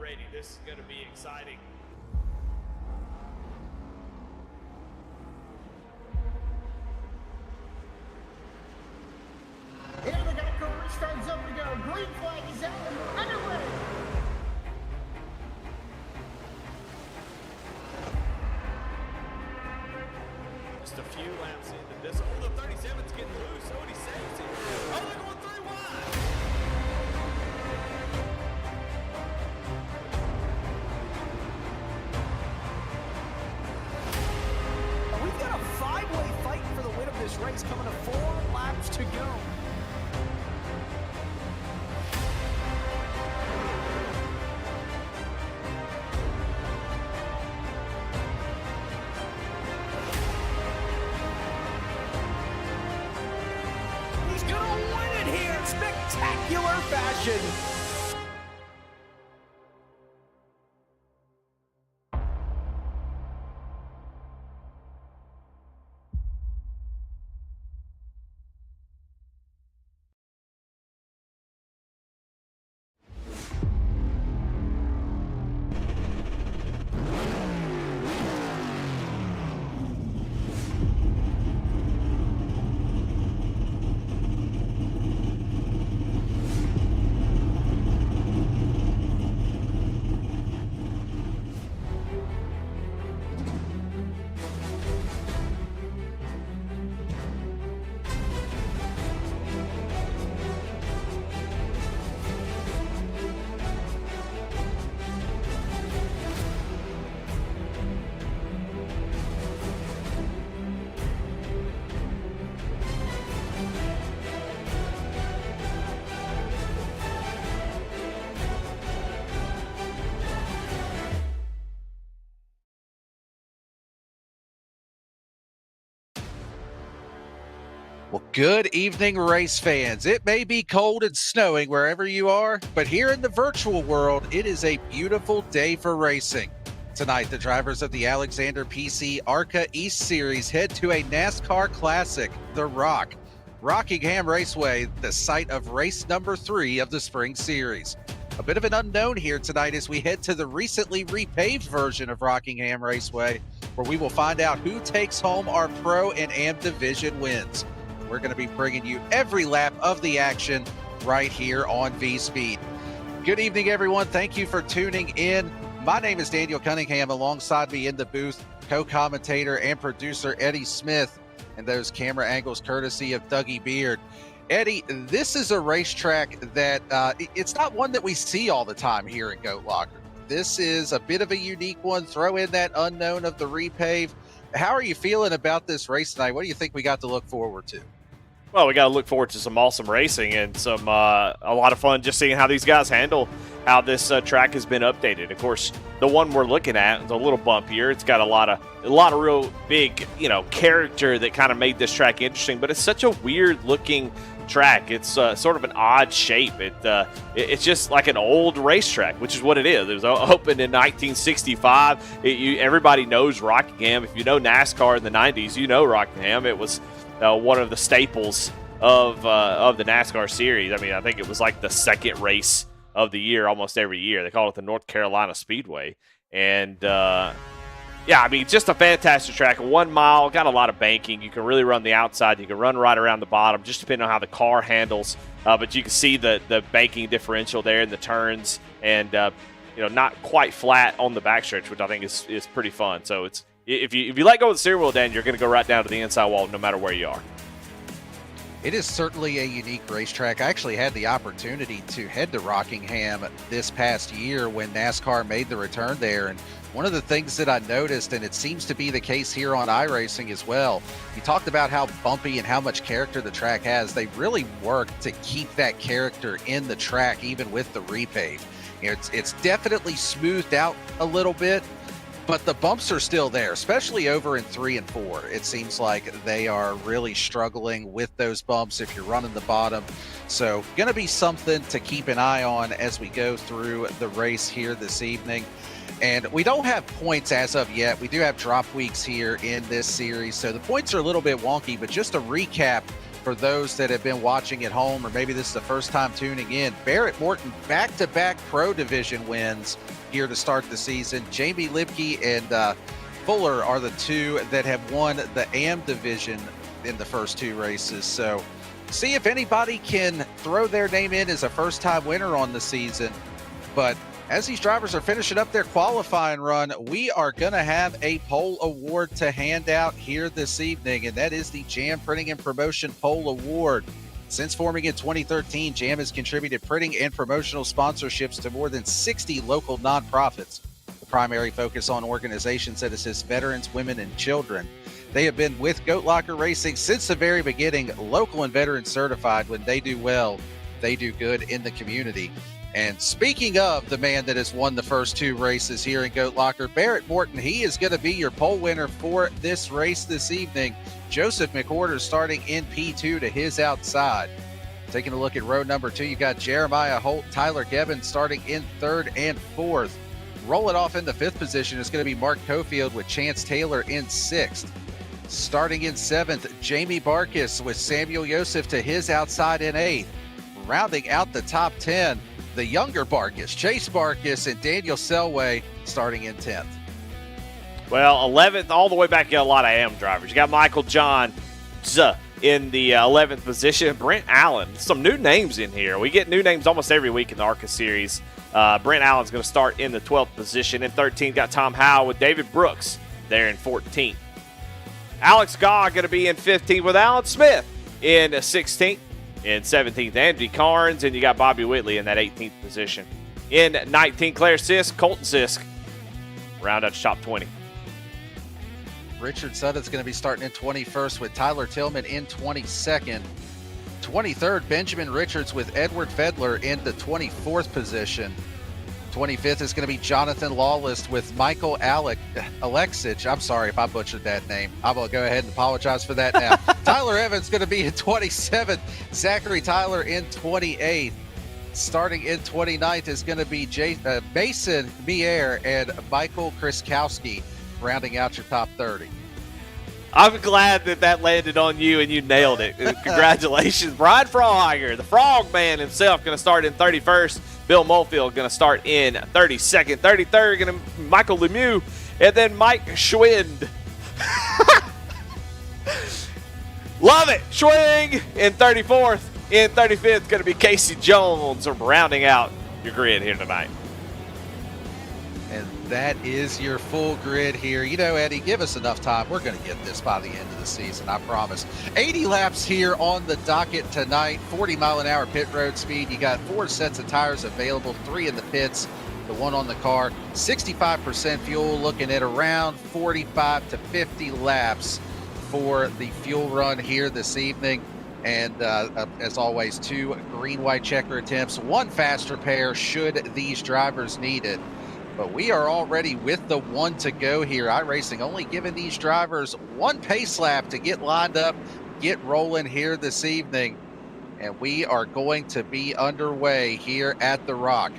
ready. This is going to be exciting. Here they got car restarts up to go. Green flag is out and we're underway. Just a few laps into this. Oh, the 37's getting loose. Oh, and he saves it. Oh, they're going 3 wide. We've got a 5-way fight for the win of this race coming to 4 laps to go. He's gonna win it here in spectacular fashion. Well, good evening, race fans. It may be cold and snowing wherever you are, but here in the virtual world, it is a beautiful day for racing. Tonight, the drivers of the Alexander PC ARCA East Series head to a NASCAR Classic, the Rockingham Raceway, the site of race number 3 of the Spring Series. A bit of an unknown here tonight as we head to the recently repaved version of Rockingham Raceway, where we will find out who takes home our Pro and Am Division wins. We're going to be bringing you every lap of the action right here on V-Speed. Good evening, everyone. Thank you for tuning in. My name is Daniel Cunningham. Alongside me in the booth, co-commentator and producer Eddie Smith, and those camera angles courtesy of Dougie Beard. Eddie, this is a racetrack that it's not one that we see all the time here at Goat Locker. This is a bit of a unique one. Throw in that unknown of the repave. How are you feeling about this race tonight? What do you think we got to look forward to? Well, we got to look forward to some awesome racing and some a lot of fun just seeing how these guys handle how this track has been updated. Of course, the one we're looking at is a little bumpier. It's got a lot of real big, character that kind of made this track interesting. But it's such a weird looking track. It's sort of an odd shape. It's just like an old racetrack, which is what it is. It was opened in 1965. Everybody knows Rockingham. If you know NASCAR in the 90s, you know Rockingham. It was one of the staples of the NASCAR series. I mean, I think it was like the second race of the year almost every year. They call it the North Carolina Speedway. And, yeah, I mean, just a fantastic track. 1 mile, got a lot of banking. You can really run the outside. You can run right around the bottom, just depending on how the car handles. But you can see the banking differential there in the turns and, not quite flat on the backstretch, which I think is pretty fun. So it's if you let go of the steering wheel, Dan, you're going to go right down to the inside wall no matter where you are. It is certainly a unique racetrack. I actually had the opportunity to head to Rockingham this past year when NASCAR made the return there. And one of the things that I noticed, and it seems to be the case here on iRacing as well, you talked about how bumpy and how much character the track has. They really worked to keep that character in the track, even with the repave. It's definitely smoothed out a little bit, but the bumps are still there, especially over in 3 and 4. It seems like they are really struggling with those bumps if you're running the bottom. So going to be something to keep an eye on as we go through the race here this evening. And we don't have points as of yet. We do have drop weeks here in this series, so the points are a little bit wonky, but just to recap for those that have been watching at home, or maybe this is the first time tuning in, Barrett Morton back-to-back Pro Division wins here to start the season. Jamie Libke and Fuller are the two that have won the AM division in the first two races. So see if anybody can throw their name in as a first-time winner on the season. But as these drivers are finishing up their qualifying run, we are going to have a pole award to hand out here this evening, and that is the Jam Printing and Promotion Pole Award. Since forming in 2013, Jam has contributed printing and promotional sponsorships to more than 60 local nonprofits. The primary focus on organizations that assist veterans, women, and children. They have been with Goat Locker Racing since the very beginning, local and veteran certified. When they do well, they do good in the community. And speaking of the man that has won the first two races here in Goat Locker, Barrett Morton, he is going to be your pole winner for this race this evening. Joseph McWhorter starting in P2 to his outside. Taking a look at row number 2, you got Jeremiah Holt, Tyler Gibbons starting in 3rd and 4th. Rolling off in the 5th position is going to be Mark Cofield with Chance Taylor in 6th. Starting in 7th, Jamie Barkis with Samuel Yosef to his outside in 8th. Rounding out the top 10, the younger Barkis, Chase Barkis, and Daniel Selway starting in 10th. Well, 11th, all the way back, you got a lot of AM drivers. You got Michael John in the 11th position. Brent Allen, some new names in here. We get new names almost every week in the ARCA series. Brent Allen's going to start in the 12th position. In 13th, got Tom Howe with David Brooks there in 14th. Alex Gaw going to be in 15th with Alan Smith in 16th. In 17th, Andy Carnes, and you got Bobby Whitley in that 18th position. In 19th, Claire Sisk, Colton Sisk, round out the top 20. Richard Sutton's going to be starting in 21st with Tyler Tillman in 22nd. 23rd, Benjamin Richards with Edward Fedler in the 24th position. 25th is going to be Jonathan Lawless with Michael Alexic. I'm sorry if I butchered that name. I will go ahead and apologize for that now. Tyler Evans going to be in 27th. Zachary Tyler in 28th. Starting in 29th is going to be Mason Mier and Michael Kriskowski rounding out your top 30. I'm glad that landed on you and you nailed it. Congratulations. Brian Frogger, the Frog Man himself, going to start in 31st. Bill Mofield going to start in 32nd. 33rd, going to Michael Lemieux. And then Mike Schwind. Love it. Schwing in 34th. In 35th, going to be Casey Jones rounding out your grid here tonight. And that is your full grid here. You know, Eddie, give us enough time. We're going to get this by the end of the season, I promise. 80 laps here on the docket tonight. 40-mile-an-hour pit road speed. You got 4 sets of tires available, 3 in the pits, the 1 on the car. 65% fuel, looking at around 45 to 50 laps for the fuel run here this evening. And as always, 2 green-white checker attempts, 1 fast repair should these drivers need it. But we are already with the 1 to go here. iRacing only giving these drivers 1 pace lap to get lined up, get rolling here this evening. And we are going to be underway here at the Rock.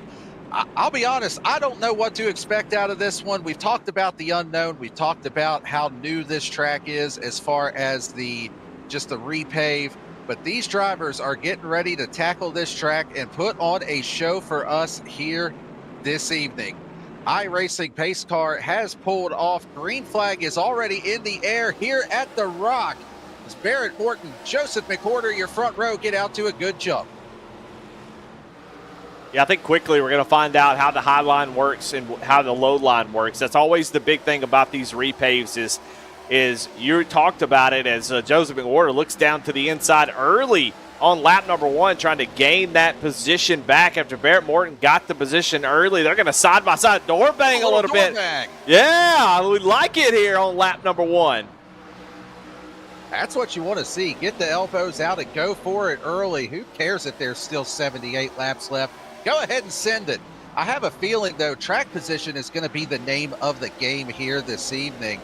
I'll be honest, I don't know what to expect out of this one. We've talked about the unknown. We've talked about how new this track is as far as just the repave. But these drivers are getting ready to tackle this track and put on a show for us here this evening. iRacing pace car has pulled off. Green flag is already in the air here at the Rock. As Barrett Morton, Joseph McWhorter, your front row, get out to a good jump. Yeah, I think quickly we're going to find out how the high line works and how the low line works. That's always the big thing about these repaves is you talked about it as Joseph McWhorter looks down to the inside early on lap number 1, trying to gain that position back after Barrett Morton got the position early. They're going to side-by-side door bang a little bit. Bang. Yeah, we like it here on lap number 1. That's what you want to see. Get the elbows out and go for it early. Who cares if there's still 78 laps left? Go ahead and send it. I have a feeling, though, track position is going to be the name of the game here this evening.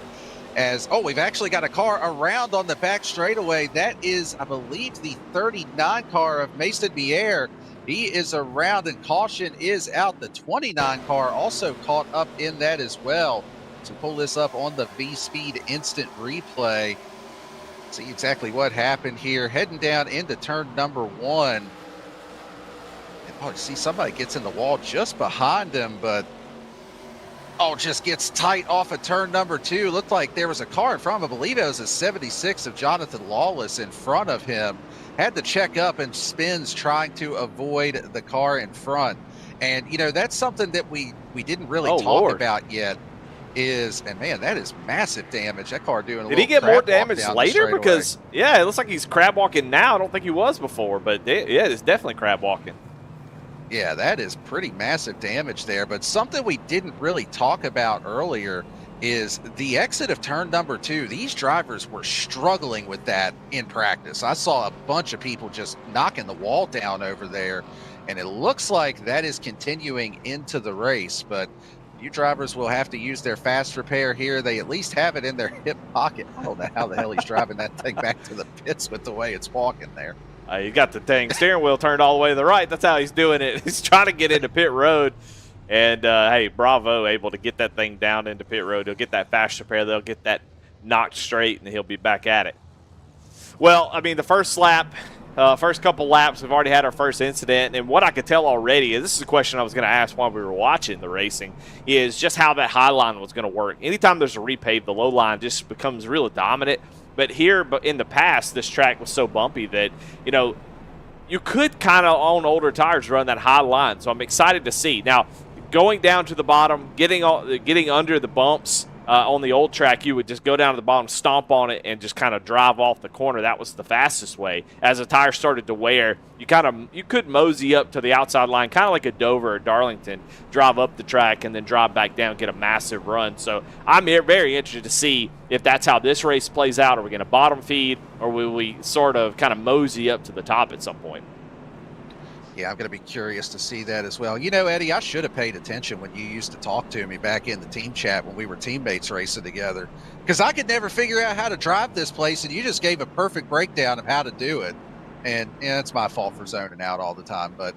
We've actually got a car around on the back straightaway. That is, I believe, the 39 car of Mason Bier. He is around, and caution is out. The 29 car also caught up in that as well. To pull this up on the V-Speed instant replay. See exactly what happened here. Heading down into turn number 1. And oh, see somebody gets in the wall just behind him, but just gets tight off of turn number 2. Looked like there was a car in front of him. I believe it was a 76 of Jonathan Lawless in front of him. Had to check up and spins trying to avoid the car in front. And, that's something that we didn't really talk about yet and man, that is massive damage. That car doing a little Did he get more damage later? Because, it looks like he's crab walking now. I don't think he was before, but it's definitely crab walking. Yeah, that is pretty massive damage there. But something we didn't really talk about earlier is the exit of turn number 2. These drivers were struggling with that in practice. I saw a bunch of people just knocking the wall down over there, and it looks like that is continuing into the race. But you drivers will have to use their fast repair here. They at least have it in their hip pocket. I don't know how the hell he's driving that thing back to the pits with the way it's walking there. You got the dang steering wheel turned all the way to the right. That's how he's doing it. He's trying to get into pit road. And, hey, bravo, able to get that thing down into pit road. He'll get that fast repair. They'll get that knocked straight, and he'll be back at it. Well, I mean, the first lap, first couple laps, we've already had our first incident. And what I could tell already, and this is a question I was going to ask while we were watching the racing, is just how that high line was going to work. Anytime there's a repave, the low line just becomes really dominant. But here, in the past, this track was so bumpy that, you could kind of, on older tires, run that high line. So I'm excited to see. Now, going down to the bottom, getting under the bumps on the old track, you would just go down to the bottom, stomp on it, and just kind of drive off the corner. That was the fastest way. As the tires started to wear, you could mosey up to the outside line, kind of like a Dover or Darlington, drive up the track, and then drive back down, get a massive run. So I'm very interested to see if that's how this race plays out. Are we going to bottom feed, or will we sort of kind of mosey up to the top at some point? Yeah, I'm going to be curious to see that as well. Eddie, I should have paid attention when you used to talk to me back in the team chat when we were teammates racing together, because I could never figure out how to drive this place, and you just gave a perfect breakdown of how to do it. And it's my fault for zoning out all the time, but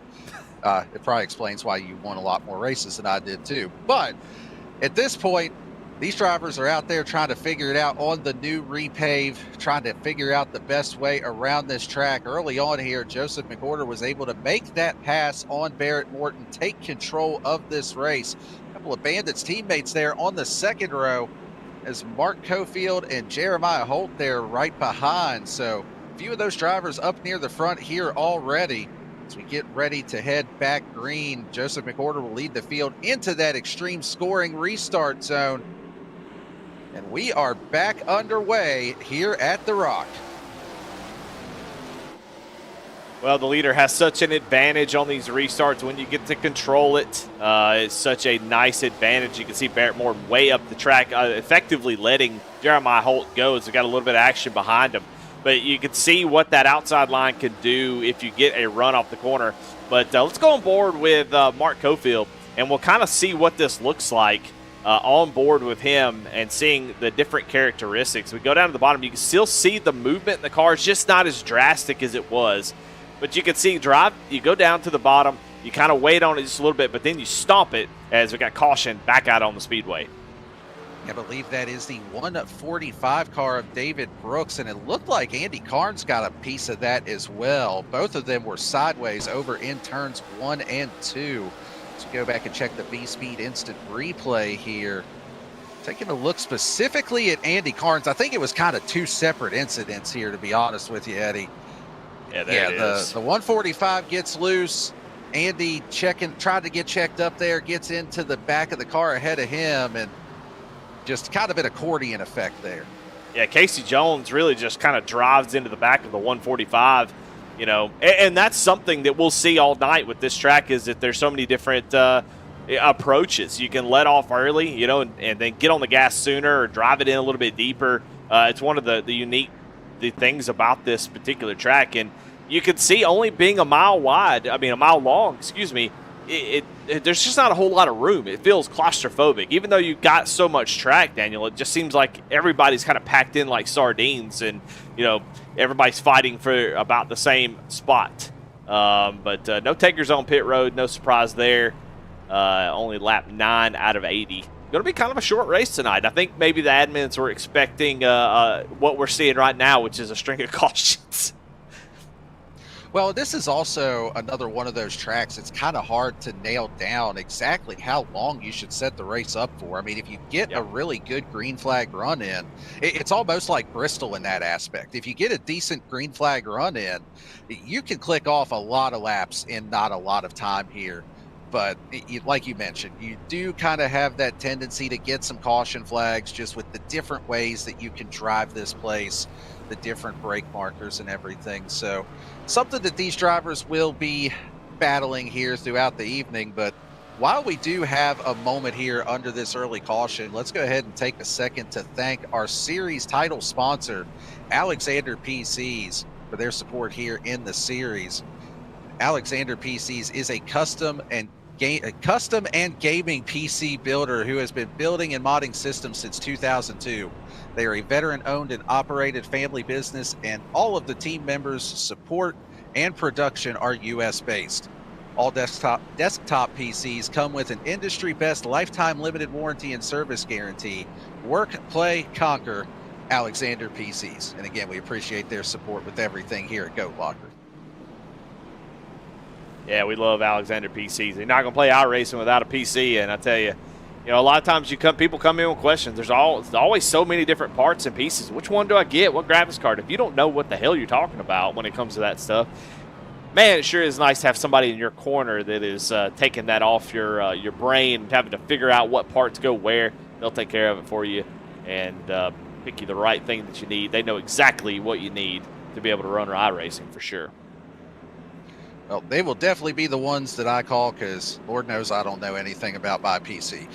it probably explains why you won a lot more races than I did too. But at this point, these drivers are out there trying to figure it out on the new repave, trying to figure out the best way around this track. Early on here, Joseph McWhorter was able to make that pass on Barrett Morton, take control of this race. A couple of Bandits teammates there on the second row as Mark Cofield and Jeremiah Holt there right behind. So a few of those drivers up near the front here already. As we get ready to head back green, Joseph McWhorter will lead the field into that extreme scoring restart zone. And we are back underway here at the Rock. Well, the leader has such an advantage on these restarts when you get to control it. It's such a nice advantage. You can see Barrett Morton way up the track, effectively letting Jeremiah Holt go as they got a little bit of action behind him. But you can see what that outside line can do if you get a run off the corner. But let's go on board with Mark Cofield, and we'll kind of see what this looks like on board with him and seeing the different characteristics. We go down to the bottom. You can still see the movement in the car. It's just not as drastic as it was. But you can see you go down to the bottom, you kind of wait on it just a little bit, but then you stomp it as we got caution back out on the speedway. I believe that is the 145 car of David Brooks, and it looked like Andy Carnes got a piece of that as well. Both of them were sideways over in turns 1 and 2. So go back and check the V-Speed instant replay here. Taking a look specifically at Andy Carnes, I think it was kind of two separate incidents here, to be honest with you, Eddie. Yeah, there it is. The 145 gets loose. Andy tried to get checked up there, gets into the back of the car ahead of him, and just kind of an accordion effect there. Yeah, Casey Jones really just kind of drives into the back of the 145, and that's something that we'll see all night with this track, is that there's so many different approaches. You can let off early, and then get on the gas sooner or drive it in a little bit deeper. It's one of the unique things about this particular track, and you can see only being a mile long, there's just not a whole lot of room. It feels claustrophobic. Even though you've got so much track, Daniel, it just seems like everybody's kind of packed in like sardines, and, everybody's fighting for about the same spot. But no takers on pit road, no surprise there. Only lap 9 out of 80 going to be kind of a short race tonight. I think maybe the admins were expecting what we're seeing right now, which is a string of cautions. Well, this is also another one of those tracks. It's kind of hard to nail down exactly how long you should set the race up for. I mean, if you get a really good green flag run in, it's almost like Bristol in that aspect. If you get a decent green flag run in, you can click off a lot of laps in not a lot of time here. But like you mentioned, you do kind of have that tendency to get some caution flags just with the different ways that you can drive this place, the different brake markers and everything. So something that these drivers will be battling here throughout the evening. But while we do have a moment here under this early caution, let's go ahead and take a second to thank our series title sponsor, Alexander PCs, for their support here in the series. Alexander PCs is a custom and gaming PC builder who has been building and modding systems since 2002. They are a veteran-owned and operated family business, and all of the team members' support and production are U.S.-based. All desktop PCs come with an industry-best lifetime limited warranty and service guarantee. Work, play, conquer, Alexander PCs. And again, we appreciate their support with everything here at Goat Locker. Yeah, we love Alexander PCs. You're not going to play iRacing without a PC, and I tell you, a lot of times people come in with questions. There's always so many different parts and pieces. Which one do I get? What graphics card? If you don't know what the hell you're talking about when it comes to that stuff, man, it sure is nice to have somebody in your corner that is taking that off your brain and having to figure out what parts go where. They'll take care of it for you and pick you the right thing that you need. They know exactly what you need to be able to run iRacing for sure. Well, they will definitely be the ones that I call because Lord knows I don't know anything about my PC.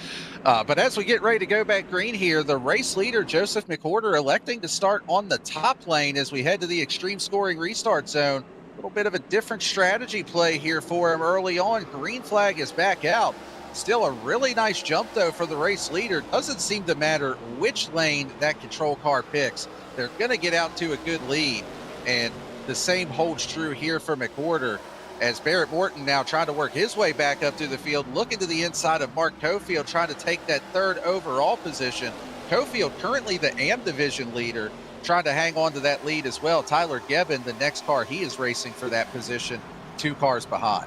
But as we get ready to go back green here, the race leader, Joseph McWhorter, electing to start on the top lane as we head to the extreme scoring restart zone. A little bit of a different strategy play here for him early on. Green flag is back out. Still a really nice jump, though, for the race leader. Doesn't seem to matter which lane that control car picks. They're going to get out to a good lead. And the same holds true here for McWhorter, as Barrett Morton now trying to work his way back up through the field, looking to the inside of Mark Cofield, trying to take that third overall position. Cofield currently the AM division leader, trying to hang on to that lead as well. Tyler Gebbin, the next car he is racing for that position, 2 cars behind.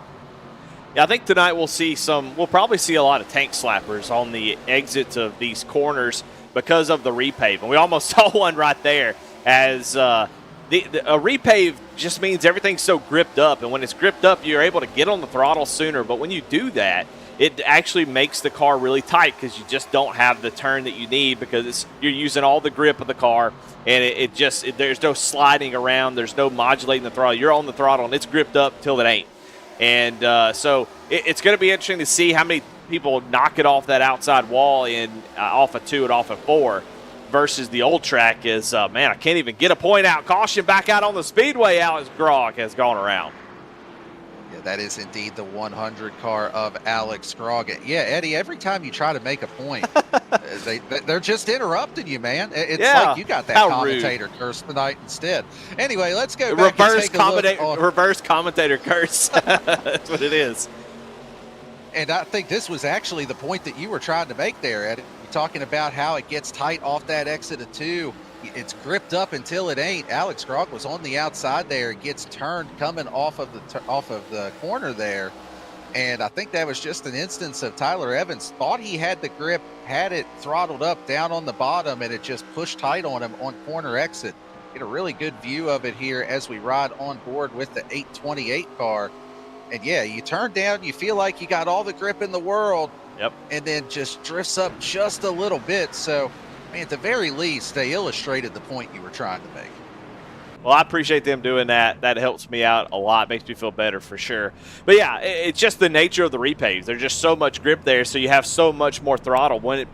Yeah, I think tonight we'll probably see a lot of tank slappers on the exits of these corners because of the repave. And we almost saw one right there as a repave just means everything's so gripped up, and when it's gripped up, you're able to get on the throttle sooner. But when you do that, it actually makes the car really tight because you just don't have the turn that you need because you're using all the grip of the car, and there's no sliding around, there's no modulating the throttle. You're on the throttle, and it's gripped up till it ain't. And so it's going to be interesting to see how many people knock it off that outside wall off of 2 and off of 4. Versus the old track is, man, I can't even get a point out. Caution back out on the speedway. Alex Grog has gone around. Yeah, that is indeed the 100 car of Alex Grog. Yeah, Eddie, every time you try to make a point, they're just interrupting you, man. It's like you got that commentator curse tonight instead. Anyway, let's go back reverse commentator curse. That's what it is. And I think this was actually the point that you were trying to make there, Eddie. Talking about how it gets tight off that exit of 2. It's gripped up until it ain't. Alex Grog was on the outside there. It gets turned coming off of the corner there. And I think that was just an instance of Tyler Evans thought he had the grip, had it throttled up down on the bottom, and it just pushed tight on him on corner exit. Get a really good view of it here as we ride on board with the 828 car. And yeah, you turn down, you feel like you got all the grip in the world. Yep. And then just drifts up just a little bit. So, I mean, at the very least, they illustrated the point you were trying to make. Well, I appreciate them doing that. That helps me out a lot. Makes me feel better for sure. But yeah, it's just the nature of the repaves. There's just so much grip there, so you have so much more throttle. When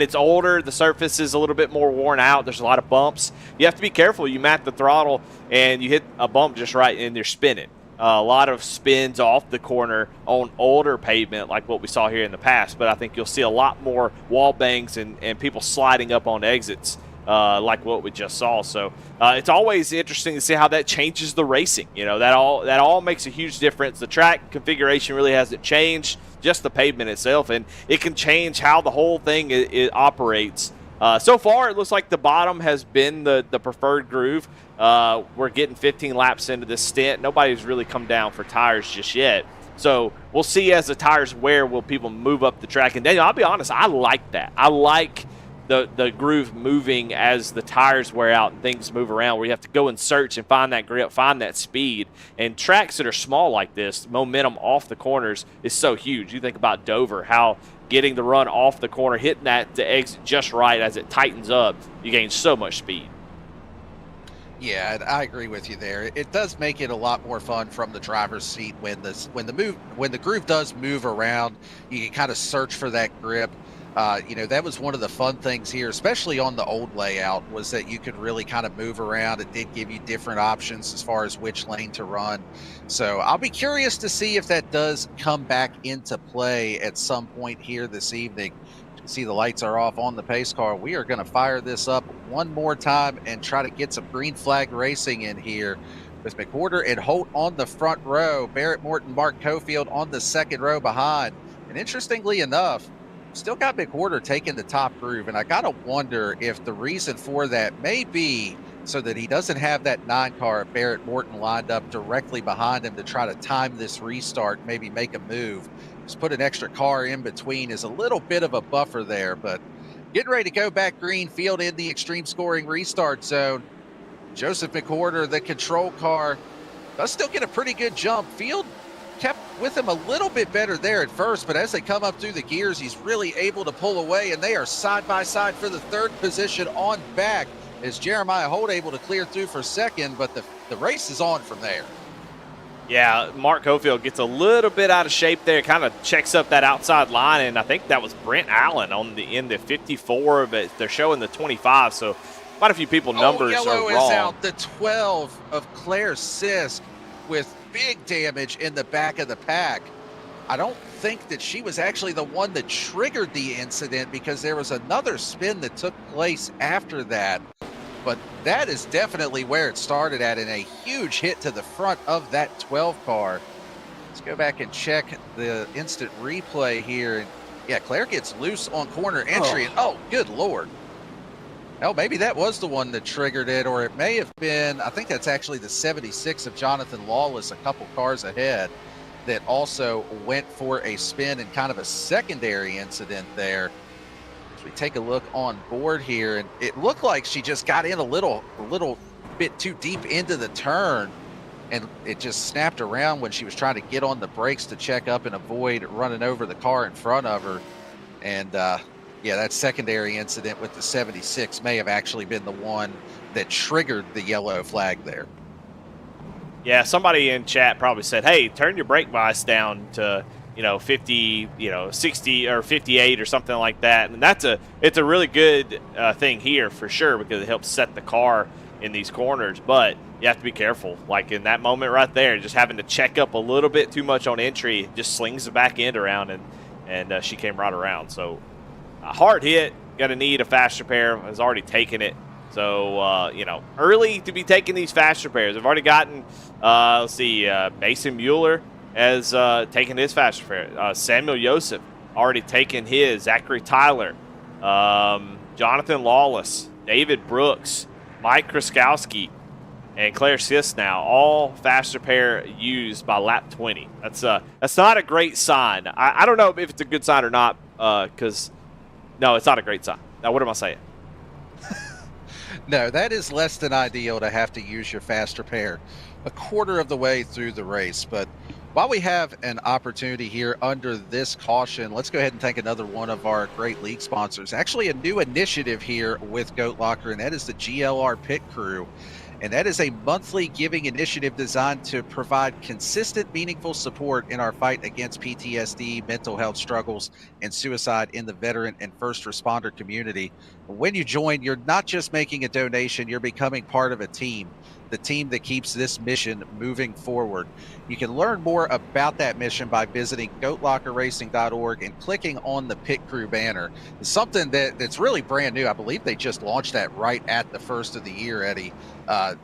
it's older, the surface is a little bit more worn out. There's a lot of bumps. You have to be careful. You mat the throttle and you hit a bump just right, and you're spinning. A lot of spins off the corner on older pavement like what we saw here in the past, but I think you'll see a lot more wall bangs and people sliding up on exits like what we just saw. So it's always interesting to see how that changes the racing. You know, that all makes a huge difference. The track configuration really hasn't changed, just the pavement itself, and it can change how the whole thing it operates. So far, it looks like the bottom has been the preferred groove. We're getting 15 laps into this stint. Nobody's really come down for tires just yet. So we'll see as the tires wear, will people move up the track. And Daniel, I'll be honest, I like that. I like the groove moving as the tires wear out and things move around, where you have to go and search and find that grip, find that speed. And tracks that are small like this, momentum off the corners is so huge. You think about Dover, how getting the run off the corner, hitting that to exit just right as it tightens up, you gain so much speed. Yeah, I agree with you there. It does make it a lot more fun from the driver's seat when the groove does move around. You can kind of search for that grip. You know, that was one of the fun things here, especially on the old layout, was that you could really kind of move around. It did give you different options as far as which lane to run. So I'll be curious to see if that does come back into play at some point here this evening. See, the lights are off on the pace car. We are going to fire this up one more time and try to get some green flag racing in here with McWhorter and Holt on the front row, Barrett Morton, Mark Cofield on the second row behind. And interestingly enough, still got McWhorter taking the top groove, and I gotta wonder if the reason for that may be so that he doesn't have that 9 car of Barrett Morton lined up directly behind him to try to time this restart, maybe make a move. Just put an extra car in between is a little bit of a buffer there, but getting ready to go back green field in the extreme scoring restart zone. Joseph McWhorter, the control car, does still get a pretty good jump. Field kept with him a little bit better there at first, but as they come up through the gears, he's really able to pull away, and they are side by side for the third position on back as Jeremiah Holt able to clear through for second, but the race is on from there. Yeah, Mark Cofield gets a little bit out of shape there, kind of checks up that outside line, and I think that was Brent Allen in the 54, but they're showing the 25, so quite a few people numbers are wrong. Yellow is out. The 12 of Claire Sisk with big damage in the back of the pack. I don't think that she was actually the one that triggered the incident, because there was another spin that took place after that. But that is definitely where it started at, in a huge hit to the front of that 12 car. Let's go back and check the instant replay here. And yeah, Claire gets loose on corner entry. And oh, good Lord. Oh, maybe that was the one that triggered it, or it may have been, I think that's actually the 76 of Jonathan Lawless, a couple cars ahead, that also went for a spin and kind of a secondary incident there. As we take a look on board here, and it looked like she just got in a little bit too deep into the turn, and it just snapped around when she was trying to get on the brakes to check up and avoid running over the car in front of her. And yeah, that secondary incident with the 76 may have actually been the one that triggered the yellow flag there. Yeah, somebody in chat probably said, hey, turn your brake bias down to, 50, 60 or 58 or something like that. And it's a really good thing here for sure, because it helps set the car in these corners. But you have to be careful. Like in that moment right there, just having to check up a little bit too much on entry, just slings the back end around, and she came right around. So a hard hit, going to need a fast repair, has already taken it. So, early to be taking these fast repairs. I've already gotten, let's see, Mason Mueller has taken his fast repair. Samuel Joseph already taken his. Zachary Tyler, Jonathan Lawless, David Brooks, Mike Kraskowski, and Claire Sisk now, all fast repair used by lap 20. That's not a great sign. I don't know if it's a good sign or not, because, no, it's not a great sign. Now, what am I saying? No, that is less than ideal to have to use your fast repair a quarter of the way through the race. But while we have an opportunity here under this caution, let's go ahead and thank another one of our great league sponsors. Actually, a new initiative here with Goat Locker, and that is the GLR Pit Crew. And that is a monthly giving initiative designed to provide consistent, meaningful support in our fight against PTSD, mental health struggles, and suicide in the veteran and first responder community. When you join, you're not just making a donation, you're becoming part of a team. the team that keeps this mission moving forward. You can learn more about that mission by visiting goatlockerracing.org and clicking on the pit crew banner. It's something that's really brand new. I believe they just launched that right at the first of the year, Eddie.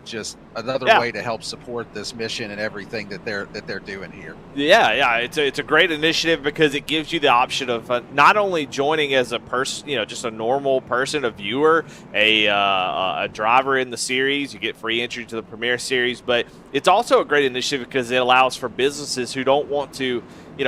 Just another way to help support this mission and everything that they're doing here. Yeah, it's a great initiative because it gives you the option of not only joining as a person, just a normal person, a viewer, a driver in the series. You get free entry to the Premier Series, but it's also a great initiative because it allows for businesses who don't want to,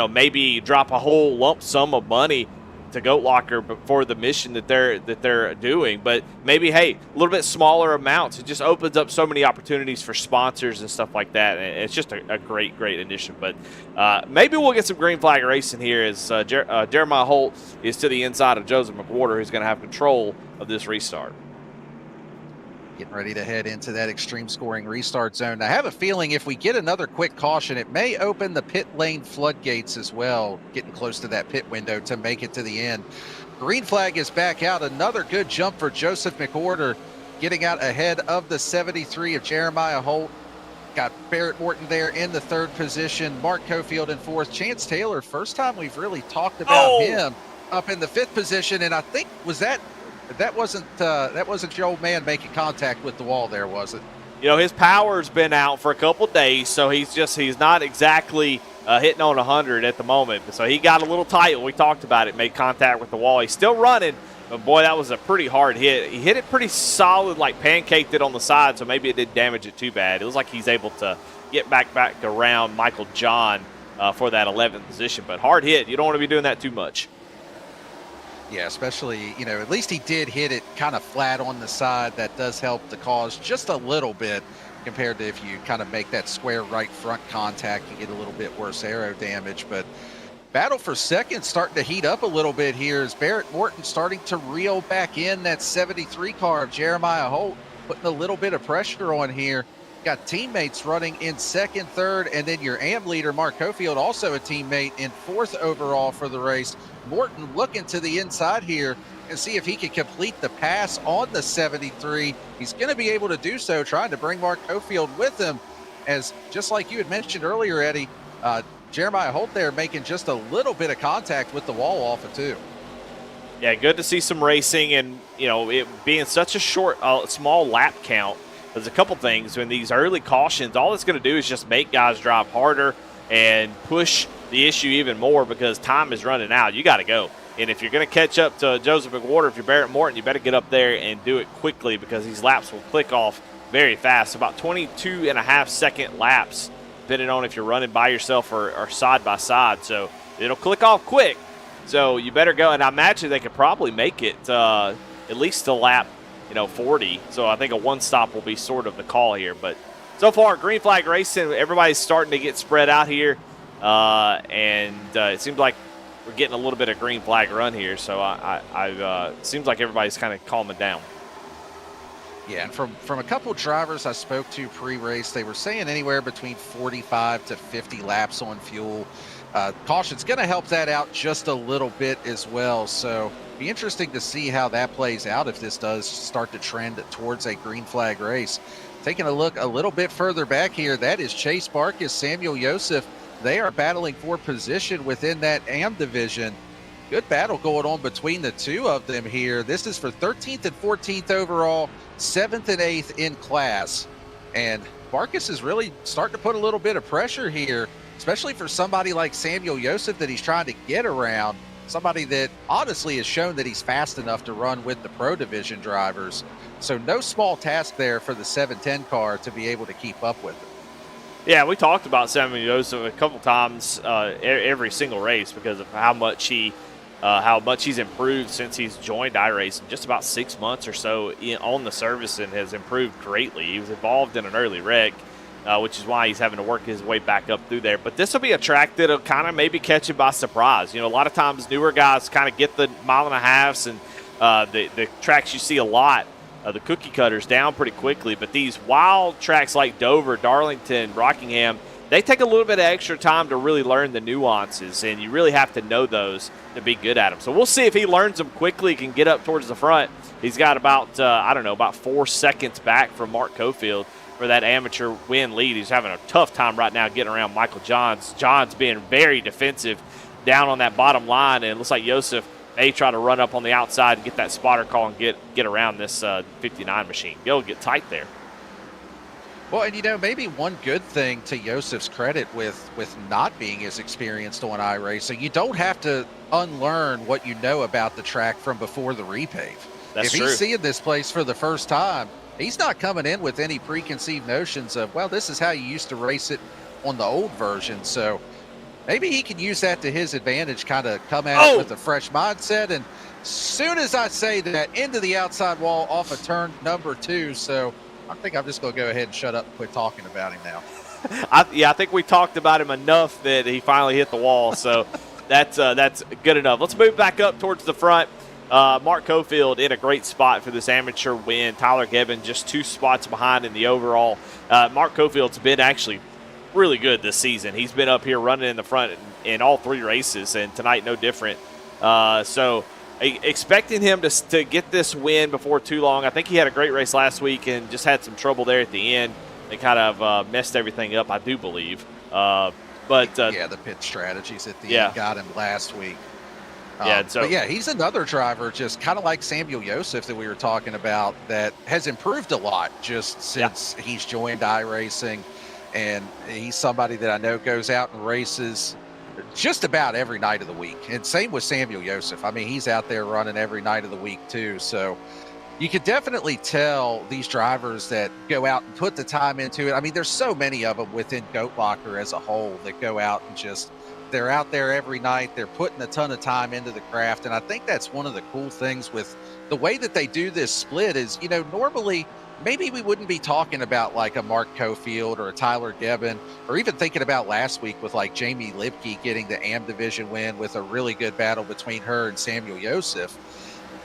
maybe drop a whole lump sum of money to Goat Locker for the mission that they're doing, but maybe a little bit smaller amounts. It just opens up so many opportunities for sponsors and stuff like that. And it's just a great initiative. But maybe we'll get some green flag racing here as Jeremiah Holt is to the inside of Joseph McWhorter, who's going to have control of this restart. Getting ready to head into that extreme scoring restart zone. I have a feeling if we get another quick caution, it may open the pit lane floodgates as well, getting close to that pit window to make it to the end. Green flag is back out. Another good jump for Joseph McWhorter, getting out ahead of the 73 of Jeremiah Holt. Got Barrett Morton there in the third position. Mark Cofield in fourth. Chance Taylor, first time we've really talked about him, up in the fifth position. And I think that wasn't your old man making contact with the wall there, was it? His power's been out for a couple days, so he's not exactly hitting on 100 at the moment. So he got a little tight when we talked about it, made contact with the wall. He's still running, but boy, that was a pretty hard hit. He hit it pretty solid, like pancaked it on the side, so maybe it didn't damage it too bad. It was like he's able to get back around Michael John for that 11th position, but hard hit. You don't want to be doing that too much. Yeah, especially, at least he did hit it kind of flat on the side. That does help the cause just a little bit compared to if you kind of make that square right front contact, you get a little bit worse aero damage. But battle for second starting to heat up a little bit here as Barrett Morton starting to reel back in that 73 car of Jeremiah Holt, putting a little bit of pressure on here. Got teammates running in second, third, and then your AM leader, Mark Cofield, also a teammate in fourth overall for the race. Morton looking to the inside here and see if he can complete the pass on the 73. He's going to be able to do so, trying to bring Mark Cofield with him, as just like you had mentioned earlier, Eddie, Jeremiah Holt there making just a little bit of contact with the wall off of two. Yeah, good to see some racing, and it being such a short, small lap count. There's a couple things in these early cautions. All it's going to do is just make guys drive harder and push the issue even more because time is running out. You got to go. And if you're going to catch up to Joseph McWhorter, if you're Barrett Morton, you better get up there and do it quickly because these laps will click off very fast. About 22.5-second laps, depending on if you're running by yourself or side by side. So it'll click off quick. So you better go. And I imagine they could probably make it at least to lap 40. So I think a one stop will be sort of the call here. But so far, green flag racing, everybody's starting to get spread out here. And it seems like we're getting a little bit of green flag run here. So it seems like everybody's kind of calming down. Yeah, and from a couple drivers I spoke to pre-race, they were saying anywhere between 45 to 50 laps on fuel. Caution's going to help that out just a little bit as well. So be interesting to see how that plays out if this does start to trend towards a green flag race. Taking a look a little bit further back here, that is Chase Barkas, Samuel Yosef. They are battling for position within that AM division. Good battle going on between the two of them here. This is for 13th and 14th overall, 7th and 8th in class. And Barkas is really starting to put a little bit of pressure here, especially for somebody like Samuel Yosef that he's trying to get around. Somebody that honestly has shown that he's fast enough to run with the pro division drivers. So no small task there for the 710 car to be able to keep up with it. Yeah, we talked about Samuel Yosef a couple times every single race because of how much he's improved since he's joined iRacing. Just about 6 months or so on the service and has improved greatly. He was involved in an early wreck, which is why he's having to work his way back up through there. But this will be a track that'll kind of maybe catch him by surprise. A lot of times newer guys kind of get the 1.5 miles and the tracks you see a lot, the cookie cutters down pretty quickly. But these wild tracks like Dover, Darlington, Rockingham, they take a little bit of extra time to really learn the nuances, and you really have to know those to be good at them. So we'll see if he learns them quickly, can get up towards the front. He's got about 4 seconds back from Mark Cofield. for that amateur win lead. He's having a tough time right now getting around Michael Johns. Johns being very defensive down on that bottom line, and it looks like Joseph may try to run up on the outside and get that spotter call and get around this 59 machine. Be able to get tight there. Well, and maybe one good thing to Joseph's credit with not being as experienced on iRacing, you don't have to unlearn what you know about the track from before the repave. That's if true. He's seeing this place for the first time, he's not coming in with any preconceived notions of, well, this is how you used to race it on the old version. So maybe he can use that to his advantage, kind of come at it with a fresh mindset. And soon as I say that, into the outside wall off of turn number 2. So I think I'm just going to go ahead and shut up and quit talking about him now. I think we talked about him enough that he finally hit the wall. So that's good enough. Let's move back up towards the front. Mark Cofield in a great spot for this amateur win. Tyler Gibbon just 2 spots behind in the overall. Mark Cofield's been actually really good this season. He's been up here running in the front in all 3 races, and tonight no different. So expecting him to get this win before too long. I think he had a great race last week and just had some trouble there at the end. They kind of messed everything up, I do believe. But the pit strategies at the end got him last week. But he's another driver, just kind of like Samuel Joseph that we were talking about, that has improved a lot just since he's joined iRacing. And he's somebody that I know goes out and races just about every night of the week. And same with Samuel Joseph. I mean, he's out there running every night of the week too. So you could definitely tell these drivers that go out and put the time into it. I mean, there's so many of them within Goat Locker as a whole that go out and just, they're out there every night. They're putting a ton of time into the craft. And I think that's one of the cool things with the way that they do this split is, normally maybe we wouldn't be talking about like a Mark Cofield or a Tyler Gibbon, or even thinking about last week with like Jamie Lipke getting the AM division win with a really good battle between her and Samuel Joseph,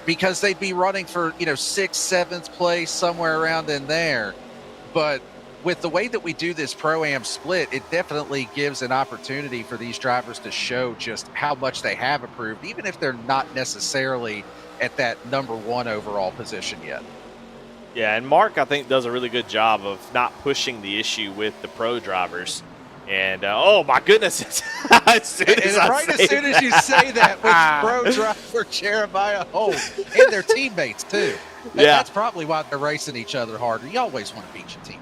because they'd be running for, 6th, 7th place, somewhere around in there. But with the way that we do this Pro-Am split, it definitely gives an opportunity for these drivers to show just how much they have improved, even if they're not necessarily at that number 1 overall position yet. Yeah, and Mark, I think, does a really good job of not pushing the issue with the pro drivers. And, oh, my goodness. As soon as you say that, which pro driver Jeremiah Holt and their teammates, too. That's probably why they're racing each other harder. You always want to beat your teammate.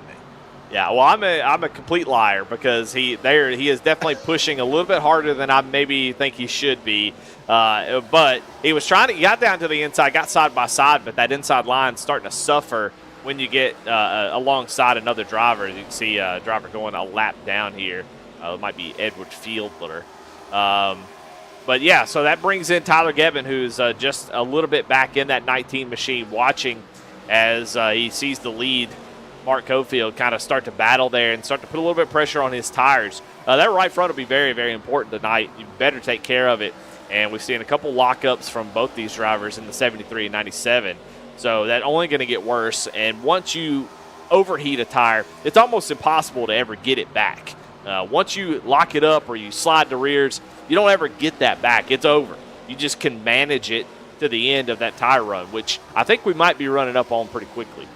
Yeah, well, I'm a complete liar because he is definitely pushing a little bit harder than I maybe think he should be. But he was he got down to the inside, got side by side, but that inside line starting to suffer when you get alongside another driver. You can see a driver going a lap down here. It might be Edward Fieldler. But, yeah, so that brings in Tyler Gibbon, who's just a little bit back in that 19 machine, watching as he sees the lead Mark Cofield kind of start to battle there and start to put a little bit of pressure on his tires. That right front will be very, very important tonight. You better take care of it. And we've seen a couple lockups from both these drivers in the 73 and 97. So that's only going to get worse. And once you overheat a tire, it's almost impossible to ever get it back. Once you lock it up or you slide the rears, you don't ever get that back. It's over. You just can manage it to the end of that tire run, which I think we might be running up on pretty quickly.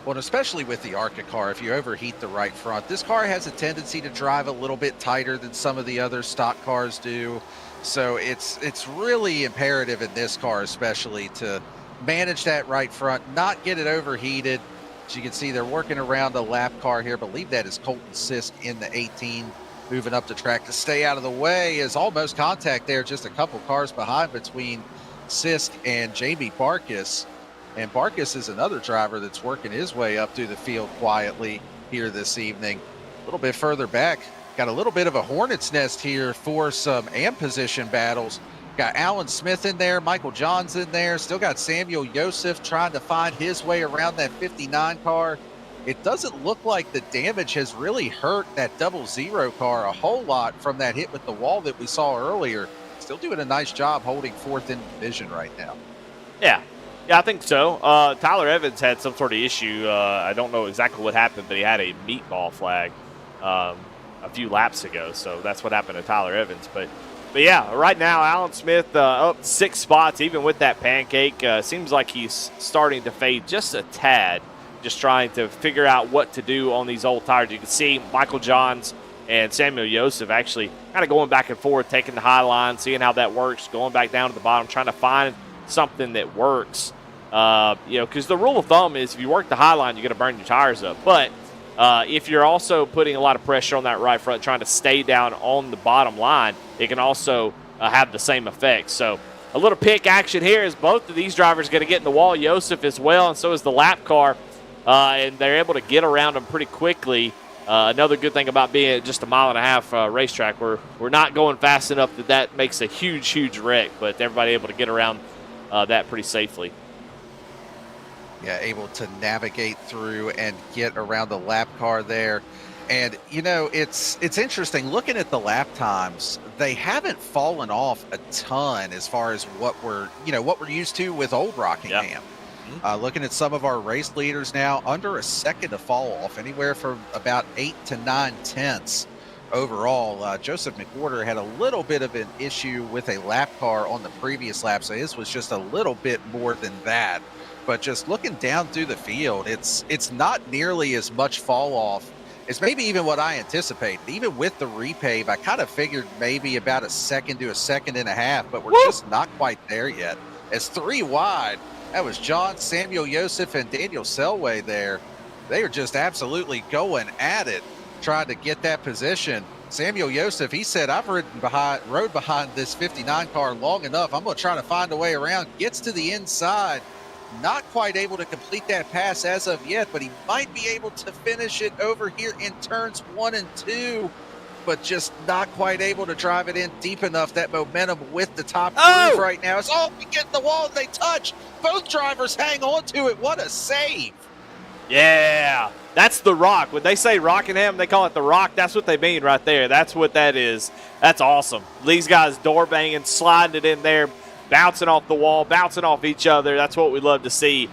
Well, especially with the ARCA car, if you overheat the right front, this car has a tendency to drive a little bit tighter than some of the other stock cars do. So it's really imperative in this car especially to manage that right front, not get it overheated. As you can see, they're working around a lap car here. I believe that is Colton Sisk in the 18, moving up the track to stay out of the way. Is almost contact there, just a couple cars behind between Sisk and Jamie Barkis. And Barkis is another driver that's working his way up through the field quietly here this evening. A little bit further back, got a little bit of a hornet's nest here for some AM position battles. Got Alan Smith in there, Michael Johns in there, still got Samuel Joseph trying to find his way around that 59 car. It doesn't look like the damage has really hurt that 00 car a whole lot from that hit with the wall that we saw earlier. Still doing a nice job holding 4th in division right now. Yeah, I think so. Tyler Evans had some sort of issue. I don't know exactly what happened, but he had a meatball flag a few laps ago. So that's what happened to Tyler Evans. But yeah, right now, Alan Smith up 6 spots, even with that pancake. Seems like he's starting to fade just a tad. just trying to figure out what to do on these old tires. You can see Michael Johns and Samuel Joseph actually kind of going back and forth, taking the high line, seeing how that works, going back down to the bottom, trying to find something that works. Because the rule of thumb is if you work the high line, you're going to burn your tires up. But if you're also putting a lot of pressure on that right front, trying to stay down on the bottom line, it can also have the same effect. So a little pick action here as both of these drivers going to get in the wall. Joseph as well, and so is the lap car. And they're able to get around them pretty quickly. Another good thing about being at just a 1.5 mile racetrack, we're not going fast enough that makes a huge wreck, but everybody able to get around that pretty safely. Yeah, able to navigate through and get around the lap car there. And, it's interesting looking at the lap times. They haven't fallen off a ton as far as what we're used to with old Rockingham. Yep. Looking at some of our race leaders now, under a second to fall off, anywhere from about 8 to 9 tenths overall. Joseph McWhorter had a little bit of an issue with a lap car on the previous lap, so his was just a little bit more than that. But just looking down through the field, it's not nearly as much fall off as maybe even what I anticipated. Even with the repave, I kind of figured maybe about a second to a second and a half, but we're just not quite there yet. As 3 wide, that was John, Samuel Joseph, and Daniel Selway there. They are just absolutely going at it, trying to get that position. Samuel Joseph, he said, I've rode behind this 59 car long enough. I'm going to try to find a way around. Gets to the inside. Not quite able to complete that pass as of yet, but he might be able to finish it over here in turns 1 and 2, but just not quite able to drive it in deep enough. That momentum with the top groove right now. It's we get in the wall and they touch. Both drivers hang on to it. What a save. Yeah, that's the rock. When they say Rockingham, they call it the rock. That's what they mean right there. That's what that is. That's awesome. These guys door banging, sliding it in there, bouncing off the wall, bouncing off each other. That's what we love to see.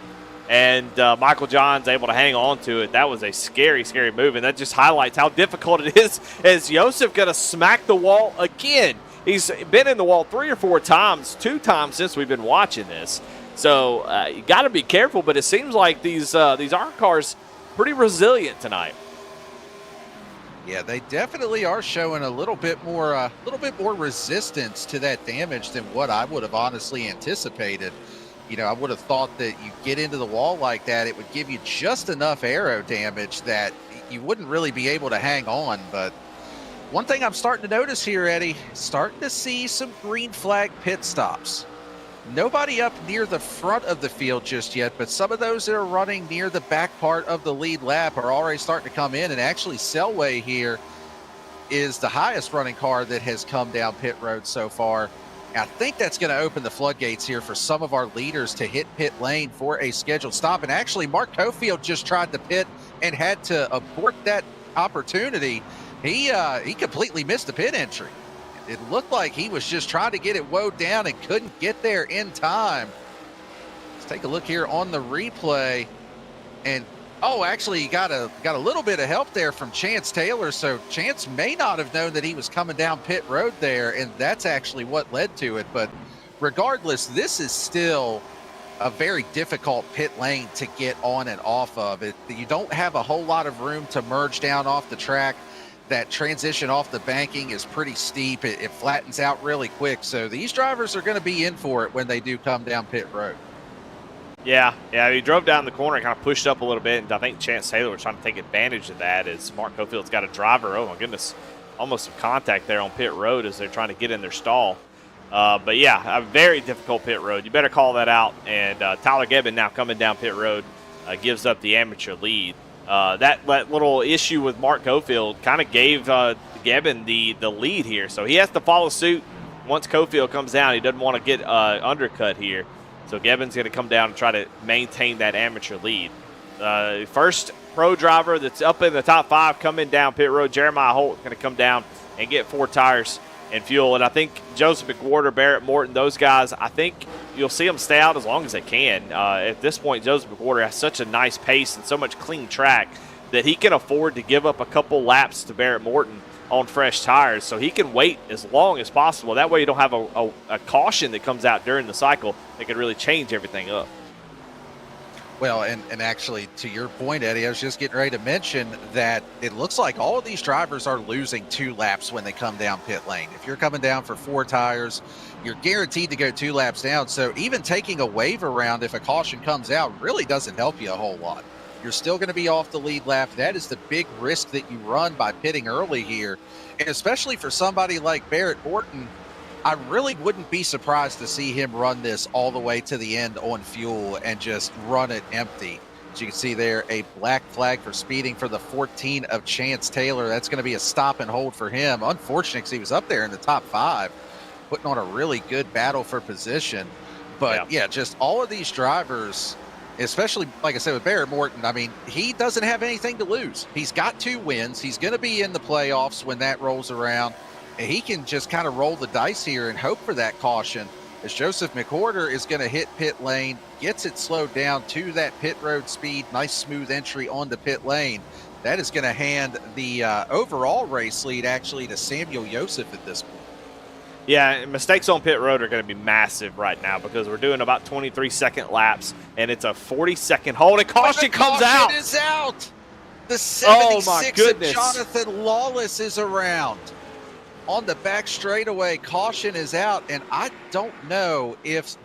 And Michael John's able to hang on to it. That was a scary move, and that just highlights how difficult it is as Joseph going to smack the wall again. He's been in the wall 3 or 4 times, 2 times since we've been watching this. So you got to be careful, but it seems like these ARCA cars pretty resilient tonight. Yeah, they definitely are showing a little bit more resistance to that damage than what I would have honestly anticipated. I would have thought that you get into the wall like that, it would give you just enough aero damage that you wouldn't really be able to hang on. But one thing I'm starting to notice here, Eddie, starting to see some green flag pit stops. Nobody up near the front of the field just yet, but some of those that are running near the back part of the lead lap are already starting to come in. And actually, Selway here is the highest running car that has come down pit road so far. And I think that's going to open the floodgates here for some of our leaders to hit pit lane for a scheduled stop. And actually, Mark Cofield just tried to pit and had to abort that opportunity. He completely missed the pit entry. It looked like he was just trying to get it woed down and couldn't get there in time. Let's take a look here on the replay. And, actually, he got a little bit of help there from Chance Taylor. So Chance may not have known that he was coming down pit road there, and that's actually what led to it. But regardless, this is still a very difficult pit lane to get on and off of. You don't have a whole lot of room to merge down off the track. That transition off the banking is pretty steep. It flattens out really quick. So these drivers are going to be in for it when they do come down pit road. Yeah, he drove down the corner and kind of pushed up a little bit, and I think Chance Taylor was trying to take advantage of that as Mark Cofield's got a driver. Oh, my goodness, almost some contact there on pit road as they're trying to get in their stall. But, yeah, a very difficult pit road. You better call that out. And Tyler Gebbin now coming down pit road gives up the amateur lead. That little issue with Mark Cofield kind of gave Gebbin the lead here. So he has to follow suit once Cofield comes down. He doesn't want to get undercut here. So Gebbin's going to come down and try to maintain that amateur lead. First pro driver that's up in the top 5 coming down pit road, Jeremiah Holt, going to come down and get 4 tires and fuel. And I think Joseph McWhorter, Barrett Morton, those guys, I think you'll see them stay out as long as they can. At this point, Joseph McWhorter has such a nice pace and so much clean track that he can afford to give up a couple laps to Barrett Morton on fresh tires, so he can wait as long as possible. That way you don't have a caution that comes out during the cycle that could really change everything up. Well, and actually, to your point, Eddie, I was just getting ready to mention that it looks like all of these drivers are losing 2 laps when they come down pit lane. If you're coming down for 4 tires, you're guaranteed to go 2 laps down. So even taking a wave around if a caution comes out really doesn't help you a whole lot. You're still going to be off the lead lap. That is the big risk that you run by pitting early here. And especially for somebody like Barrett Morton, I really wouldn't be surprised to see him run this all the way to the end on fuel and just run it empty. As you can see there, a black flag for speeding for the 14 of Chance Taylor. That's going to be a stop and hold for him. Unfortunate because he was up there in the top 5, putting on a really good battle for position. But yeah, just all of these drivers, especially, like I said, with Barrett Morton, I mean, he doesn't have anything to lose. He's got 2 wins. He's going to be in the playoffs when that rolls around. He can just kind of roll the dice here and hope for that caution, as Joseph McWhorter is going to hit pit lane, gets it slowed down to that pit road speed. Nice smooth entry on the pit lane. That is going to hand the overall race lead actually to Samuel Joseph at this point. Yeah, mistakes on pit road are going to be massive right now because we're doing about 23-second laps, and it's a 40-second hold, and caution comes out. Caution is out. The 76 of goodness. Jonathan Lawless is around. On the back straightaway, caution is out, and I don't know if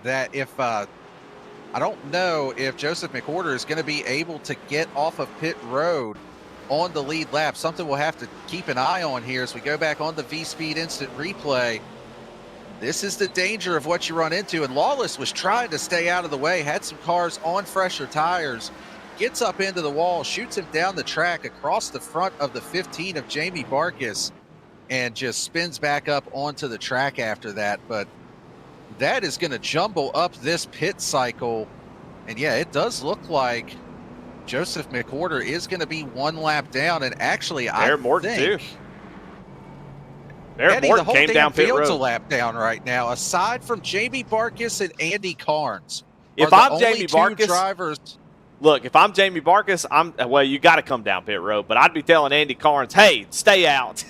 Joseph McWhorter is going to be able to get off of pit road on the lead lap. Something we'll have to keep an eye on here as we go back on the V-Speed instant replay. This is the danger of what you run into, and Lawless was trying to stay out of the way, had some cars on fresher tires, gets up into the wall, shoots him down the track across the front of the 15 of Jamie Barkas, and just spins back up onto the track after that. But that is going to jumble up this pit cycle. And yeah, it does look like Joseph McWhorter is going to be 1 lap down. And actually, Barrett Morton think too. Barrett Morton came down pit road. The whole damn field's a lap down right now, aside from Jamie Barkas and Andy Carnes. If I'm Jamie Barkas, drivers. Look, if I'm Jamie Barkas, well, you got to come down pit road, but I'd be telling Andy Carnes, hey, stay out.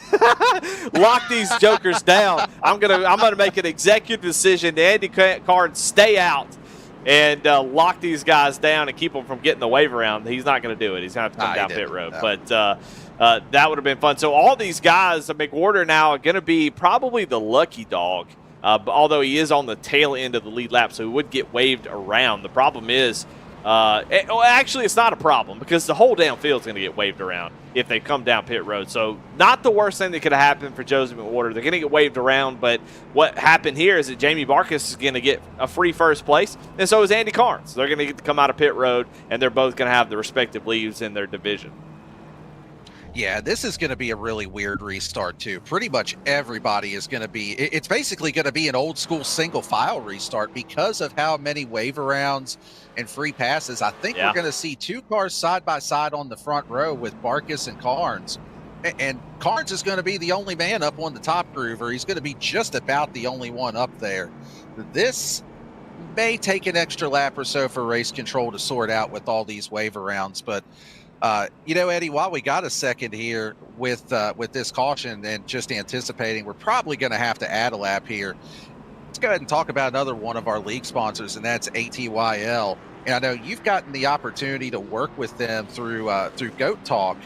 Lock these jokers down. I'm gonna make an executive decision to Andy Carnes, stay out, and lock these guys down and keep them from getting the wave around. He's not going to do it. He's going to have to come down pit road. No. But that would have been fun. So all these guys, McWhorter now are going to be probably the lucky dog, although he is on the tail end of the lead lap, so he would get waved around. The problem is, actually, it's not a problem because the whole damn field is going to get waved around if they come down pit road. So not the worst thing that could have happened for Joseph McWhorter. They're going to get waved around, but what happened here is that Jamie Barkas is going to get a free first place, and so is Andy Carnes. They're going to get to come out of pit road, and they're both going to have the respective leads in their division. Yeah, this is going to be a really weird restart, too. Pretty much everybody is going to be – it's basically going to be an old-school single-file restart because of how many wave-arounds and free passes. I think we're going to see 2 cars side-by-side on the front row with Barkas and Carnes. And Carnes is going to be the only man up on the top groover. He's going to be just about the only one up there. This may take an extra lap or so for race control to sort out with all these wave-arounds, but – Eddie, while we got a second here with this caution and just anticipating, we're probably going to have to add a lap here. Let's go ahead and talk about another one of our league sponsors, and that's ATYL. And I know you've gotten the opportunity to work with them through Goat Talk,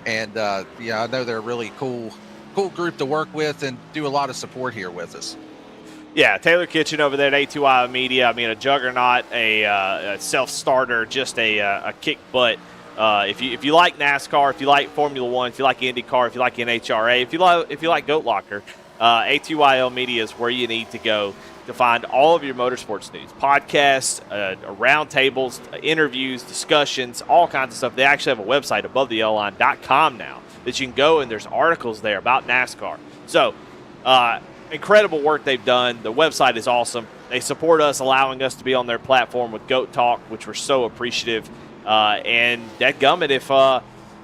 and I know they're a really cool group to work with and do a lot of support here with us. Yeah, Taylor Kitchen over there at ATYL Media. I mean, a juggernaut, a self-starter, just a kick butt. If you like NASCAR, if you like Formula One, if you like IndyCar, if you like NHRA, if you like Goat Locker, ATYL Media is where you need to go to find all of your motorsports news, podcasts, roundtables, interviews, discussions, all kinds of stuff. They actually have a website, AboveTheYellowLine.com now, that you can go and there's articles there about NASCAR. So, incredible work they've done. The website is awesome. They support us, allowing us to be on their platform with Goat Talk, which we're so appreciative. And dadgummit if,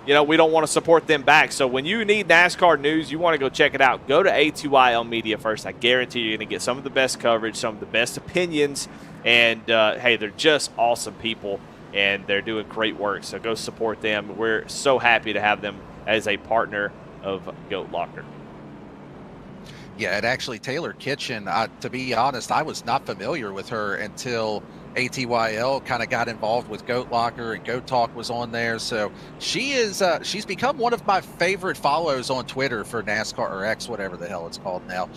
we don't want to support them back. So when you need NASCAR news, you want to go check it out, go to ATYL Media first. I guarantee you're going to get some of the best coverage, some of the best opinions. And, hey, they're just awesome people, and they're doing great work. So go support them. We're so happy to have them as a partner of Goat Locker. Yeah, and actually Taylor Kitchen, to be honest, I was not familiar with her until ATYL kind of got involved with Goat Locker and Goat Talk was on there. So she's become one of my favorite follows on Twitter for NASCAR or X, whatever the hell it's called now.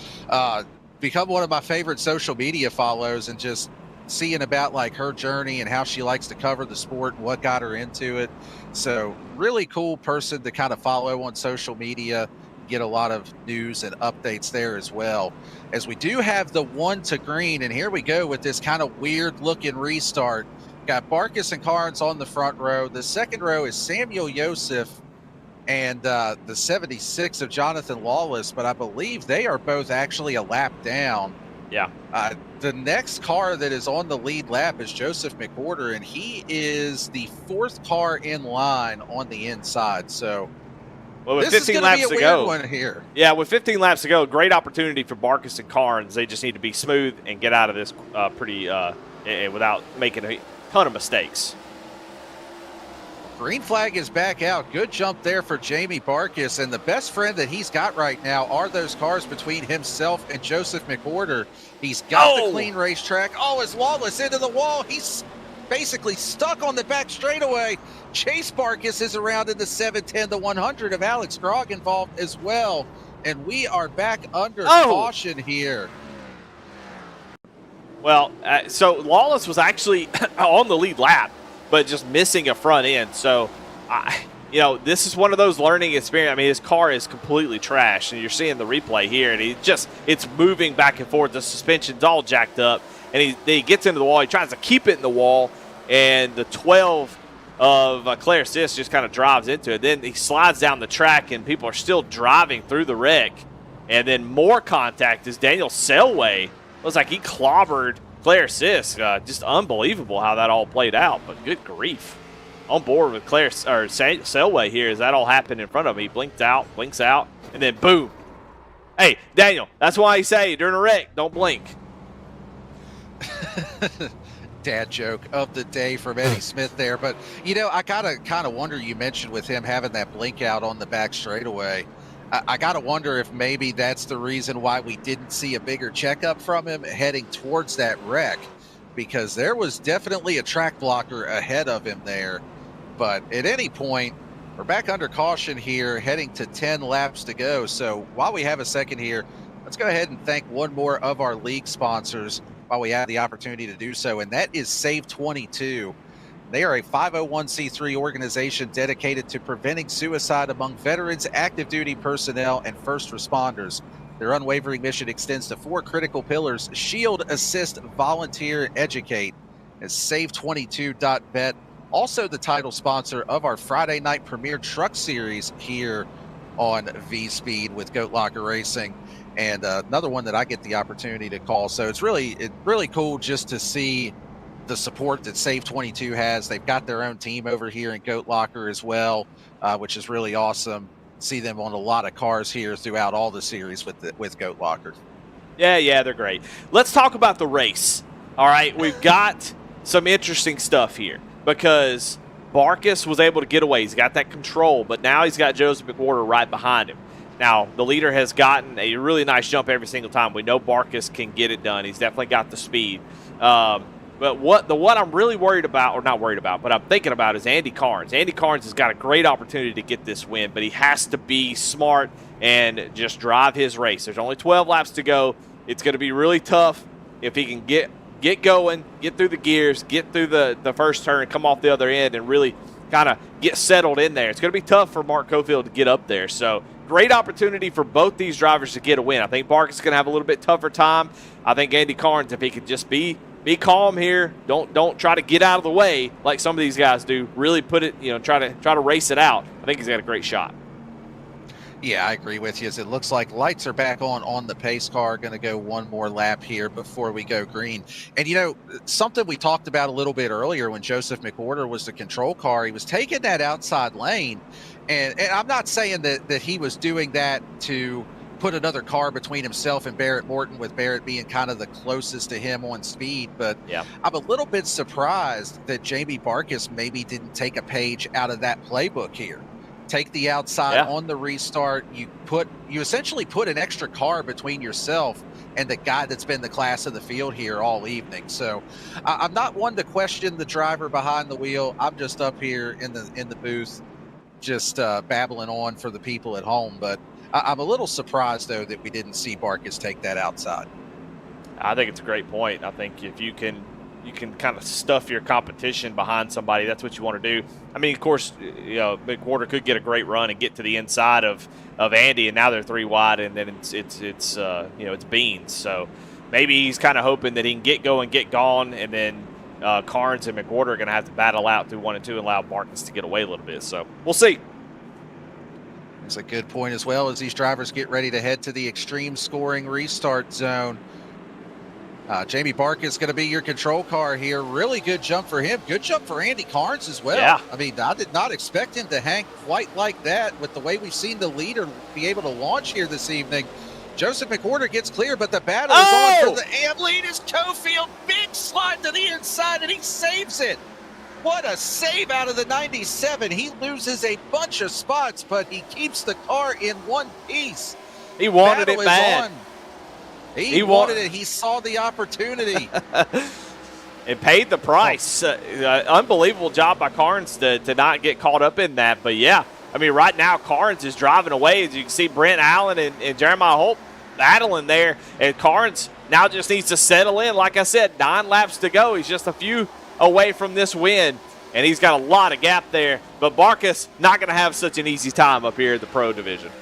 Become one of my favorite social media follows, and just seeing about like her journey and how she likes to cover the sport and what got her into it. So really cool person to kind of follow on social media, get a lot of news and updates there as well. As we do have the 1 to green, and here we go with this kind of weird looking restart. Got Barkas and Carnes on the front row. The second row is Samuel Joseph and the 76 of Jonathan Lawless, but I believe they are both actually a lap down. Yeah. The next car that is on the lead lap is Joseph McWhorter, and he is the 4th car in line on the inside. So well, with this 15 is laps be a to go, weird one here. Yeah, with 15 laps to go, great opportunity for Barkas and Carnes. They just need to be smooth and get out of this without making a ton of mistakes. Green flag is back out. Good jump there for Jamie Barkas, and the best friend that he's got right now are those cars between himself and Joseph McWhorter. He's got the clean racetrack. Oh, is Lawless into the wall? He's basically stuck on the back straightaway. Chase Barkas is around in the 710, the 100 of Alex Grog involved as well, and we are back under caution here. Well, so Lawless was actually on the lead lap, but just missing a front end. So, this is one of those learning experiences. I mean, his car is completely trashed, and you're seeing the replay here, and it's moving back and forth. The suspension's all jacked up, and he gets into the wall. He tries to keep it in the wall, and the 12 of Claire Sis just kind of drives into it. Then he slides down the track, and people are still driving through the wreck. And then more contact as Daniel Selway looks like he clobbered Claire Sis. Just unbelievable how that all played out, but good grief. On board with Selway here as that all happened in front of him. He blinks out, and then boom. Hey, Daniel, that's why I say during a wreck, don't blink. Dad joke of the day from Eddie Smith there. But, I gotta kind of wonder, you mentioned with him having that blink out on the back straightaway. I got to wonder if maybe that's the reason why we didn't see a bigger checkup from him heading towards that wreck, because there was definitely a track blocker ahead of him there. But at any point, we're back under caution here, heading to 10 laps to go. So while we have a second here, let's go ahead and thank one more of our league sponsors while we have the opportunity to do so, and that is Save 22. They are a 501c3 organization dedicated to preventing suicide among veterans, active duty personnel, and first responders. Their unwavering mission extends to 4 critical pillars: shield, assist, volunteer, and educate. As Save22.bet, also the title sponsor of our Friday night premier truck series here on V-Speed with Goat Locker Racing, and another one that I get the opportunity to call. So it's really cool just to see the support that Save 22 has. They've got their own team over here in Goat Locker as well, which is really awesome. See them on a lot of cars here throughout all the series with Goat Locker. Yeah, they're great. Let's talk about the race. All right, we've got some interesting stuff here because Barkas was able to get away. He's got that control, but now he's got Joseph McWhorter right behind him. Now, the leader has gotten a really nice jump every single time. We know Barkas can get it done. He's definitely got the speed. But what I'm really worried about, or not worried about, but I'm thinking about is Andy Carnes. Andy Carnes has got a great opportunity to get this win, but he has to be smart and just drive his race. There's only 12 laps to go. It's going to be really tough if he can get going, get through the gears, get through the first turn, come off the other end, and really kind of get settled in there. It's going to be tough for Mark Cofield to get up there. So great opportunity for both these drivers to get a win. I think Barkas is going to have a little bit tougher time. I think Andy Carnes, if he could just be calm here, don't try to get out of the way like some of these guys do. Really put it, try to race it out. I think he's got a great shot. Yeah, I agree with you. As it looks like lights are back on the pace car. Going to go one more lap here before we go green. And something we talked about a little bit earlier when Joseph McWhorter was the control car, he was taking that outside lane, and I'm not saying that he was doing that to put another car between himself and Barrett Morton, with Barrett being kind of the closest to him on speed. But yeah, I'm a little bit surprised that Jamie Barkas maybe didn't take a page out of that playbook here. take the outside on the restart. You essentially put an extra car between yourself and the guy that's been the class of the field here all evening. So I'm not one to question the driver behind the wheel. I'm just up here in the booth, just babbling on for the people at home. But I'm a little surprised, though, that we didn't see Barkas take that outside. I think it's a great point. I think if you can kind of stuff your competition behind somebody, that's what you want to do. I mean, of course, McWhorter could get a great run and get to the inside of Andy, and now they're 3 wide, and then it's Beans. So maybe he's kind of hoping that he can get going, get gone, and then Carnes and McWhorter are going to have to battle out through 1 and 2 and allow Barkas to get away a little bit. So we'll see. It's a good point as well as these drivers get ready to head to the extreme scoring restart zone. Jamie Barkas is going to be your control car here. Really good jump for him. Good jump for Andy Carnes as well. Yeah. I mean, I did not expect him to hang quite like that with the way we've seen the leader be able to launch here this evening. Joseph McWhorter gets clear, but the battle is on for the AM lead. Is Cofield. Big slide to the inside, and he saves it. What a save out of the 97. He loses a bunch of spots, but he keeps the car in one piece. He wanted it bad. He wanted it. He saw the opportunity. And paid the price. Unbelievable job by Carnes to not get caught up in that. But, yeah, I mean, right now Carnes is driving away. As you can see, Brent Allen and Jeremiah Holt battling there. And Carnes now just needs to settle in. Like I said, 9 laps to go. He's just a few away from this win. And he's got a lot of gap there. But Barkas not going to have such an easy time up here at the Pro Division.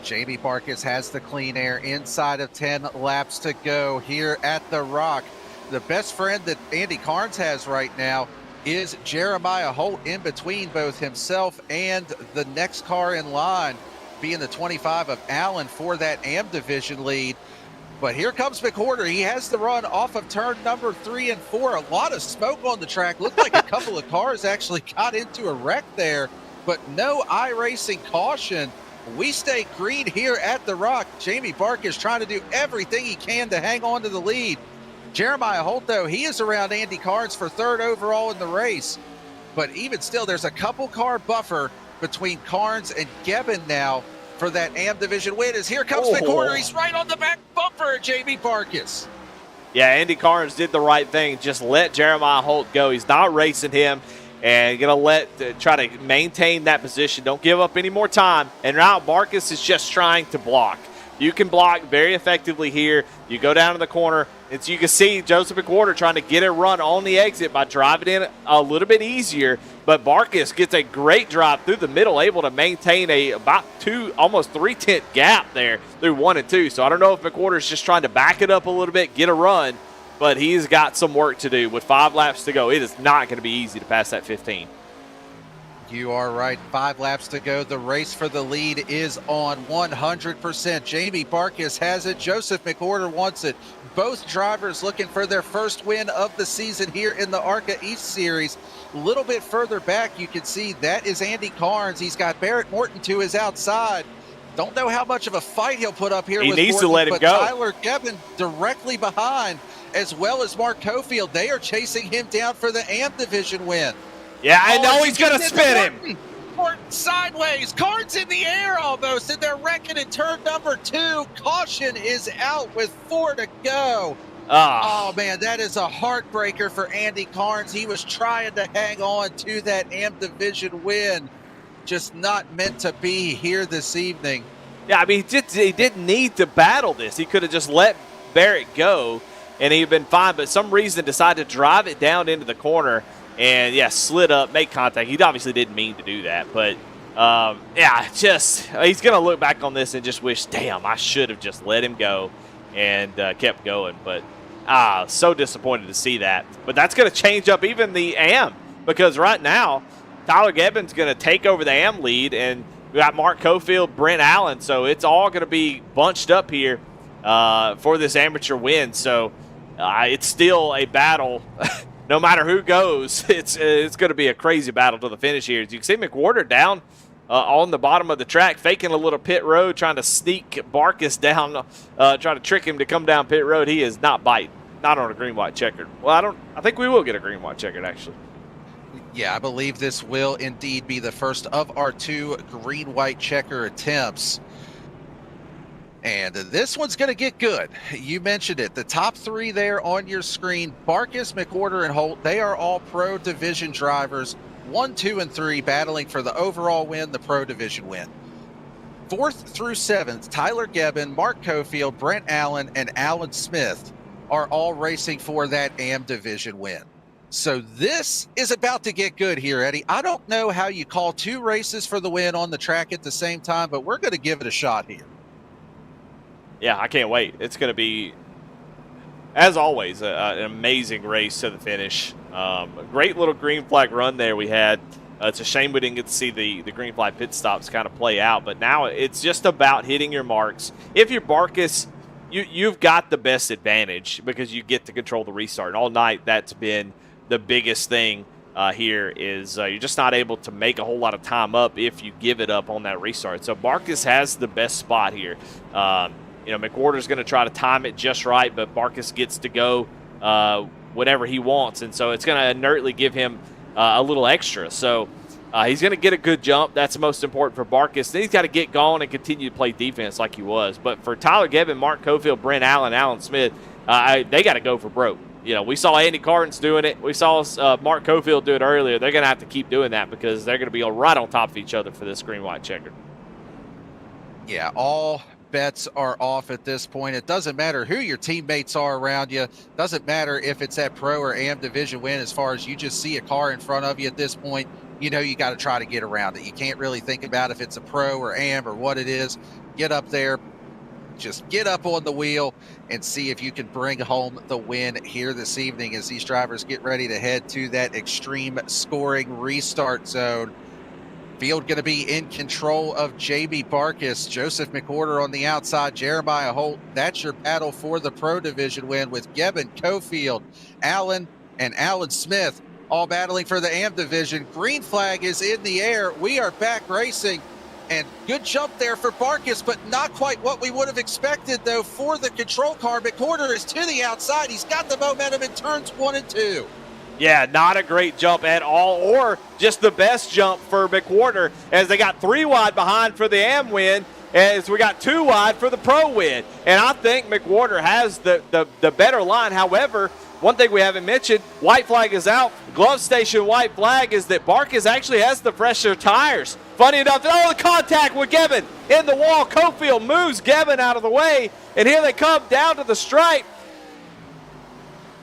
Jamie Barkas has the clean air inside of 10 laps to go here at the Rock. The best friend that Andy Carnes has right now is Jeremiah Holt, in between both himself and the next car in line, being the 25 of Allen for that AM division lead. But here comes McWhorter. He has the run off of turn number 3 and 4. A lot of smoke on the track. Looked like a couple of cars actually got into a wreck there, but no iRacing caution. We stay green here at the Rock. Jamie Barkas trying to do everything he can to hang on to the lead. Jeremiah Holt, though, he is around Andy Carnes for 3rd overall in the race. But even still, there's a couple car buffer between Carnes and Gebbin now for that AM division win. As here comes McWhorter. He's right on the back bumper of Jamie Barkas. Yeah, Andy Carnes did the right thing. Just let Jeremiah Holt go. He's not racing him. And going to try to maintain that position. Don't give up any more time. And now Barkas is just trying to block. You can block very effectively here. You go down in the corner. And so you can see Joseph McWhorter trying to get a run on the exit by driving in a little bit easier. But Barkas gets a great drive through the middle, able to maintain about 2, almost 3-tenth gap there through 1 and 2. So I don't know if McWhorter's just trying to back it up a little bit, get a run. But he's got some work to do with 5 laps to go. It is not going to be easy to pass that 15. You are right. 5 laps to go. The race for the lead is on 100%. Jamie Barkas has it. Joseph McWhorter wants it. Both drivers looking for their first win of the season here in the ARCA East Series. A little bit further back, you can see that is Andy Carnes. He's got Barrett Morton to his outside. Don't know how much of a fight he'll put up here with needs Morton, to let him go. Tyler Gebbin directly behind, as well as Mark Cofield. They are chasing him down for the AM division win. Yeah, I know he's going to spin him. Morton sideways. Carnes in the air almost, and they're wrecking in turn number 2. Caution is out with 4 to go. Oh, man, that is a heartbreaker for Andy Carnes. He was trying to hang on to that AM division win. Just not meant to be here this evening. Yeah, I mean, he didn't need to battle this. He could have just let Barrett go, and he'd been fine. But some reason decided to drive it down into the corner and, yeah, slid up, make contact. He obviously didn't mean to do that. But, yeah, just he's going to look back on this and just wish, damn, I should have just let him go and kept going. But so disappointed to see that. But that's going to change up even the AM, because right now Tyler Gebbin's going to take over the AM lead, and we got Mark Cofield, Brent Allen. So it's all going to be bunched up here for this amateur win. So it's still a battle. No matter who goes, it's going to be a crazy battle to the finish here. As you can see McWhorter down on the bottom of the track, faking a little pit road, trying to sneak Barkas down, trying to trick him to come down pit road. He is not biting. Not on a green-white checkered. Well, I think we will get a green-white checkered, actually. Yeah, I believe this will indeed be the first of our 2 green-white checker attempts. And this one's going to get good. You mentioned it. The top 3 there on your screen, Barkis, McWhorter, and Holt, they are all Pro Division drivers. 1, 2, and 3 battling for the overall win, the Pro Division win. 4th through 7th, Tyler Gebbin, Mark Cofield, Brent Allen, and Alan Smith are all racing for that AM Division win. So this is about to get good here, Eddie. I don't know how you call 2 races for the win on the track at the same time, but we're going to give it a shot here. Yeah, I can't wait. It's going to be, as always, an amazing race to the finish. A great little green flag run there we had. It's a shame we didn't get to see the green flag pit stops kind of play out, but now it's just about hitting your marks. If you're Barkis, you've got the best advantage because you get to control the restart. And all night, that's been the biggest thing here is you're just not able to make a whole lot of time up if you give it up on that restart. So Barkis has the best spot here. McWhorter's going to try to time it just right, but Barkis gets to go whatever he wants, and so it's going to inertly give him a little extra. So he's going to get a good jump. That's most important for Barkis. Then he's got to get going and continue to play defense like he was. But for Tyler Gebbin, Mark Cofield, Brent Allen, Alan Smith, they got to go for broke. We saw Andy Carton's doing it. We saw Mark Cofield do it earlier. They're going to have to keep doing that because they're going to be right on top of each other for this green-white checker. Yeah, all bets are off at this point. It doesn't matter who your teammates are around you. Doesn't matter if it's that Pro or AM Division win. As far as you just see a car in front of you at this point, you got to try to get around it. You can't really think about if it's a Pro or AM or what it is. Get up there, just get up on the wheel and see if you can bring home the win here this evening as these drivers get ready to head to that extreme scoring restart zone. Field going to be in control of Jamie Barkis, Joseph McWhorter on the outside, Jeremiah Holt. That's your battle for the Pro Division win with Gebbin, Cofield, Allen, and Alan Smith all battling for the AM Division. Green flag is in the air. We are back racing, and good jump there for Barkis, but not quite what we would have expected, though, for the control car. McWhorter is to the outside. He's got the momentum in turns 1 and 2. Yeah, not a great jump at all, or just the best jump for McWhorter as they got 3 wide behind for the AM win, as we got 2 wide for the Pro win. And I think McWhorter has the better line. However, one thing we haven't mentioned, white flag is out. Glove station white flag is that Barkis actually has the fresher tires. Funny enough, the contact with Gebbin in the wall. Cofield moves Gebbin out of the way, and here they come down to the stripe.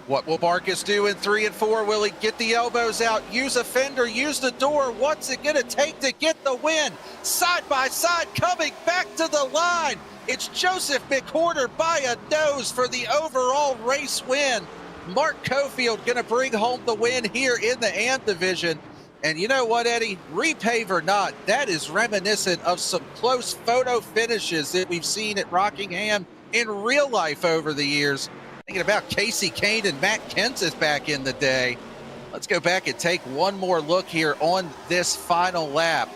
What will Barkis do in 3 and 4? Will he get the elbows out, use a fender, use the door? What's it going to take to get the win? Side by side, coming back to the line. It's Joseph McWhorter by a nose for the overall race win. Mark Cofield going to bring home the win here in the AM Division. And you know what, Eddie? Repave or not, that is reminiscent of some close photo finishes that we've seen at Rockingham in real life over the years. Thinking about Casey Kane and Matt Kenseth back in the day. Let's go back and take one more look here on this final lap.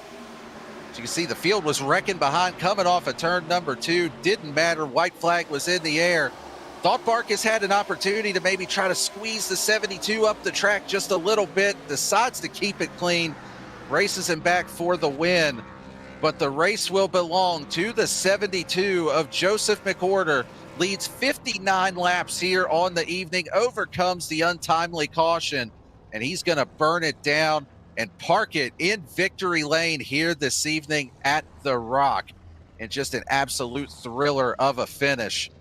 As you can see, the field was wrecking behind coming off of turn number 2. Didn't matter. White flag was in the air. Thought Barkis had an opportunity to maybe try to squeeze the 72 up the track just a little bit. Decides to keep it clean. Races him back for the win. But the race will belong to the 72 of Joseph McWhorter. Leads 59 laps here on the evening, overcomes the untimely caution, and he's going to burn it down and park it in victory lane here this evening at the Rock. And just an absolute thriller of a finish.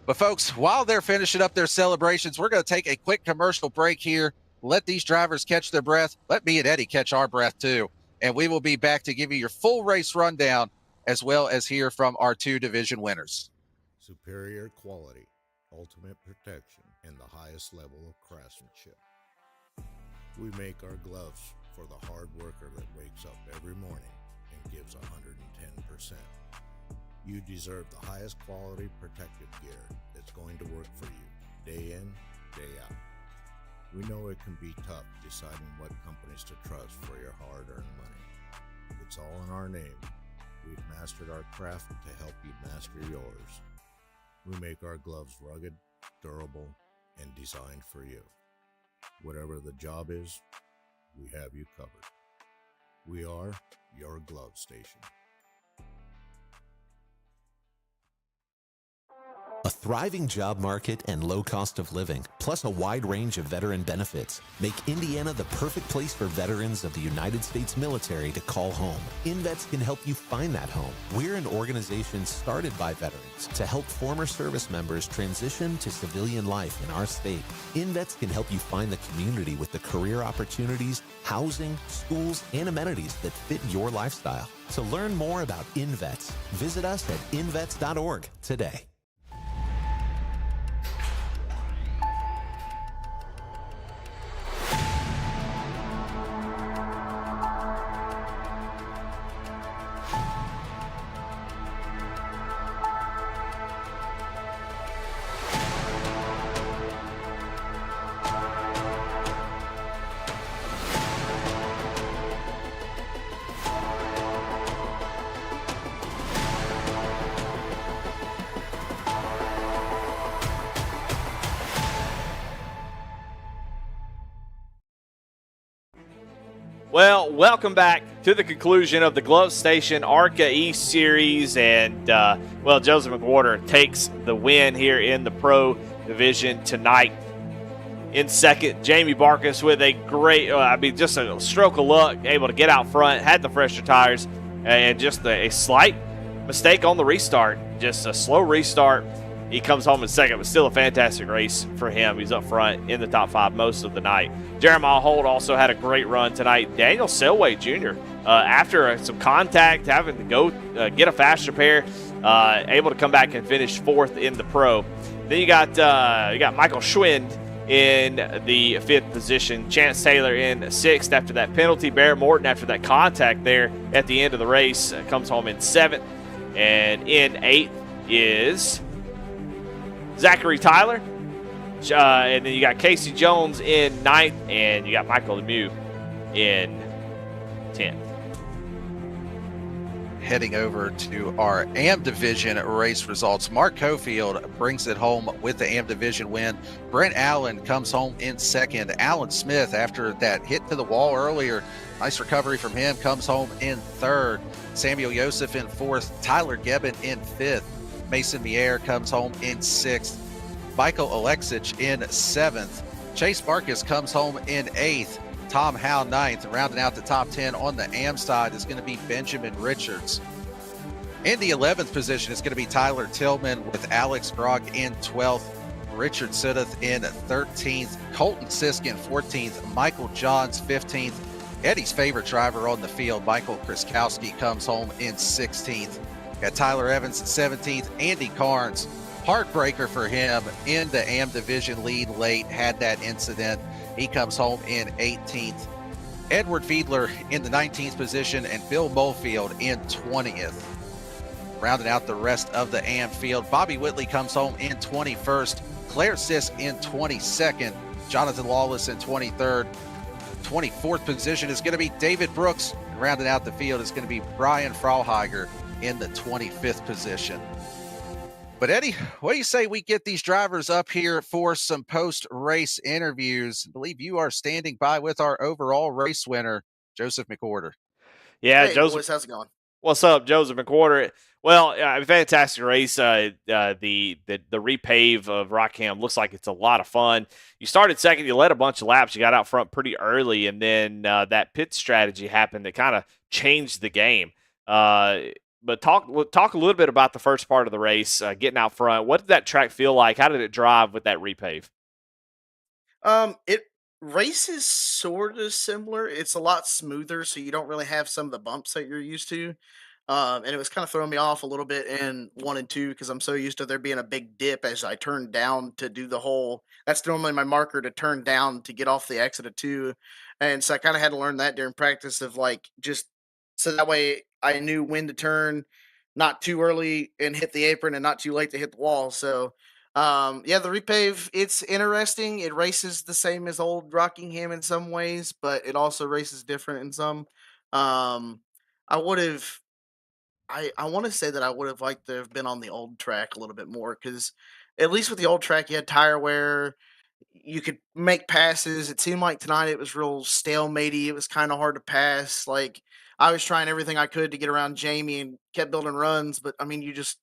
But folks, while they're finishing up their celebrations, we're going to take a quick commercial break here. Let these drivers catch their breath. Let me and Eddie catch our breath too. And we will be back to give you your full race rundown as well as hear from our 2 division winners. Superior quality, ultimate protection, and the highest level of craftsmanship. We make our gloves for the hard worker that wakes up every morning and gives 110%. You deserve the highest quality protective gear that's going to work for you, day in, day out. We know it can be tough deciding what companies to trust for your hard-earned money. It's all in our name. We've mastered our craft to help you master yours. We make our gloves rugged, durable, and designed for you. Whatever the job is, we have you covered. We are your glove station. A thriving job market and low cost of living, plus a wide range of veteran benefits, make Indiana the perfect place for veterans of the United States military to call home. InVets can help you find that home. We're an organization started by veterans to help former service members transition to civilian life in our state. InVets can help you find the community with the career opportunities, housing, schools, and amenities that fit your lifestyle. To learn more about InVets, visit us at invets.org today. Well, welcome back to the conclusion of the Glove Station ARCA East Series. And, Joseph McWhorter takes the win here in the Pro Division tonight. In second, Jamie Barkus with a great, just a stroke of luck, able to get out front, had the fresher tires, and just a slight mistake on the restart. Just a slow restart. He comes home in second, but still a fantastic race for him. He's up front in the top five most of the night. Jeremiah Holt also had a great run tonight. Daniel Selway Jr., after some contact, having to go get a faster pair, able to come back and finish fourth in the Pro. Then you got Michael Schwind in the fifth position. Chance Taylor in sixth after that penalty. Barrett Morton, after that contact there at the end of the race, comes home in seventh. And in eighth is Zachary Tyler. And then you got Casey Jones in ninth, and you got Michael Lemieux in 10th. Heading over to our AM Division race results. Mark Cofield brings it home with the AM Division win. Brent Allen comes home in second. Alan Smith, after that hit to the wall earlier, nice recovery from him, comes home in third. Samuel Yosef in fourth. Tyler Gebbin in fifth. Mason Mier comes home in sixth. Michael Alexic in seventh. Chase Barkus comes home in eighth. Tom Howe ninth. Rounding out the top 10 on the AM side is going to be Benjamin Richards. In the 11th position is going to be Tyler Tillman with Alex Grog in 12th. Richard Sudduth in 13th. Colton Sisk in 14th. Michael Johns 15th. Eddie's favorite driver on the field, Michael Kriskowski, comes home in 16th. Got Tyler Evans in 17th. Andy Carnes, heartbreaker for him in the AM Division lead late, had that incident. He comes home in 18th. Edward Fiedler in the 19th position and Bill Molefield in 20th. Rounding out the rest of the AM field, Bobby Whitley comes home in 21st. Claire Sisk in 22nd. Jonathan Lawless in 23rd. 24th position is going to be David Brooks. And rounding out the field is going to be Brian Frauheiger in the 25th position. But Eddie, what do you say we get these drivers up here for some post-race interviews? I believe you are standing by with our overall race winner, Joseph McWhorter. Yeah, Hey, Joseph. boys, how's it going? What's up, Joseph McWhorter? Well, fantastic race. The repave of Rockingham looks like it's a lot of fun. You started second, you led a bunch of laps, you got out front pretty early, and then that pit strategy happened that kind of changed the game. But talk a little bit about the first part of the race, getting out front. What did that track feel like? How did it drive with that repave? It races sort of similar. It's a lot smoother, so you don't really have some of the bumps that you're used to. And it was kind of throwing me off a little bit in 1 and 2 because I'm so used to there being a big dip as I turn down to do the whole. That's normally my marker to turn down to get off the exit of 2, and so I kind of had to learn that during practice of like just so that way I knew when to turn, not too early and hit the apron, and not too late to hit the wall. So yeah, the repave, it's interesting. It races the same as old Rockingham in some ways, but it also races different in some. Um, I would have, I want to say that I would have liked to have been on the old track a little bit more because at least with the old track, you had tire wear. you could make passes. It seemed like tonight it was real stalematey. It was kind of hard to pass. Like I was trying everything I could to get around Jamie and kept building runs, but I mean, you just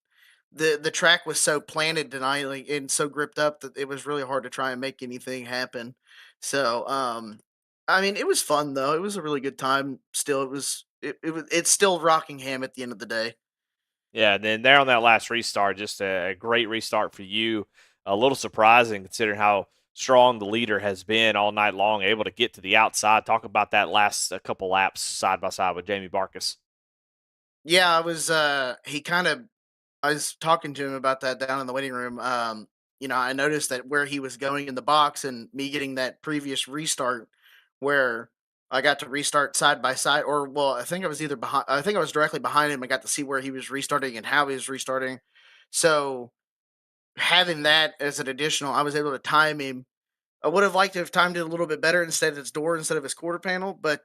the track was so planted tonight, like, and so gripped up that it was really hard to try and make anything happen. So, I mean, it was fun though. It was a really good time. Still, it's still Rockingham at the end of the day. Yeah, and then there on that last restart, just a great restart for you. A little surprising considering how strong the leader has been all night long, able to get to the outside. Talk about that last couple laps side by side with Jamie Barkus. Yeah, I was. He kind of I was talking to him about that down in the waiting room. I noticed that where he was going in the box and me getting that previous restart where I got to restart side by side, or well, I think I was either behind, I think I was directly behind him. I got to see where he was restarting and how he was restarting. So having that as an additional, I was able to time him. I would have liked to have timed it a little bit better instead of his door instead of his quarter panel, but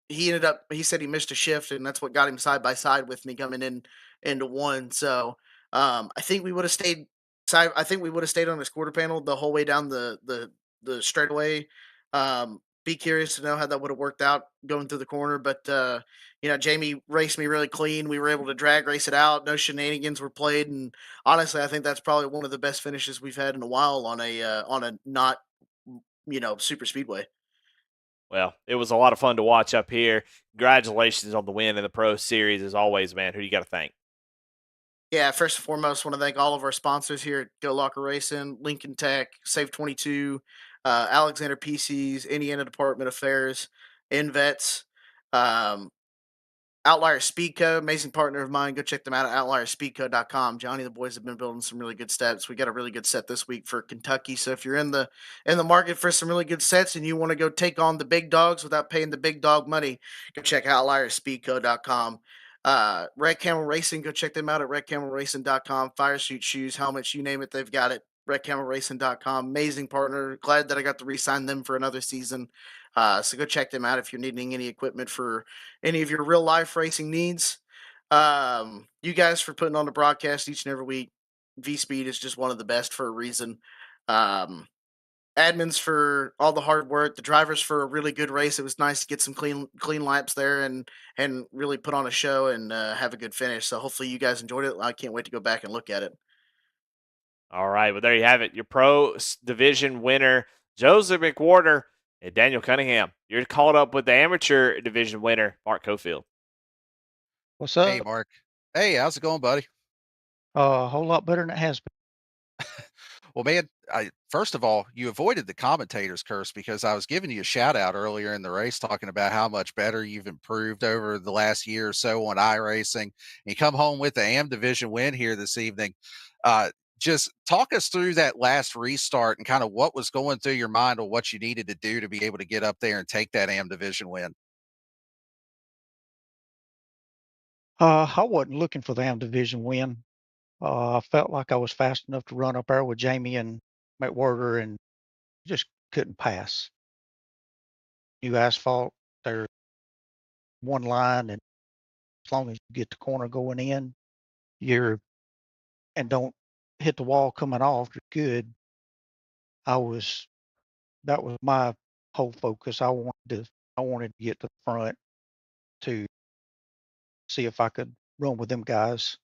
he said he missed a shift and that's what got him side by side with me coming in into one. So I think we would have stayed side I think we would have stayed on his quarter panel the whole way down the straightaway. Be curious to know how that would have worked out going through the corner. But Jamie raced me really clean. We were able to drag race it out. No shenanigans were played. And honestly, I think that's probably one of the best finishes we've had in a while on a not super speedway. Well, it was a lot of fun to watch up here. Congratulations on the win in the Pro Series as always, man. Who do you got to thank? Yeah, first and foremost, want to thank all of our sponsors here at Go Locker Racing, Lincoln Tech, Save 22, Alexander PCs, Indiana Department of Affairs, InVets, um, Outlier Speedco, amazing partner of mine. Go check them out at outlierspeedco.com. Johnny, the boys have been building some really good sets. We got a really good set this week for Kentucky. So if you're in the market for some really good sets and you want to go take on the big dogs without paying the big dog money, go check out outlierspeedco.com. Red Camel Racing, go check them out at redcamelracing.com. Fire suit shoes, helmets, you name it, they've got it. Redcamelracing.com. Amazing partner. Glad that I got to re-sign them for another season. So go check them out if you're needing any equipment for any of your real life racing needs. You guys for putting on the broadcast each and every week. V Speed is just one of the best for a reason. Um, Admins for all the hard work, the drivers for a really good race. It was nice to get some clean laps there and really put on a show and have a good finish. So hopefully you guys enjoyed it. I can't wait to go back and look at it. All right. Well, there you have it. Your Division winner, Joseph McWhorter and Daniel Cunningham. You're caught up with the Amateur Division winner, Mark Cofield. What's Hey, up? Mark. Hey, how's it going, buddy? A whole lot better than it has been. Well, man, first of all, you avoided the commentator's curse because I was giving you a shout out earlier in the race talking about how much better you've improved over the last year or so on iRacing. And you come home with the AM division win here this evening. Uh, just talk us through that last restart and kind of what was going through your mind or what you needed to do to be able to get up there and take that AM division win. I wasn't looking for the AM division win. I felt like I was fast enough to run up there with Jamie and McWhorter and just couldn't pass. New asphalt, there's one line, and as long as you get the corner going in, you're and don't hit the wall coming off, you're good. I was that was my whole focus. I wanted to get to the front to see if I could run with them guys.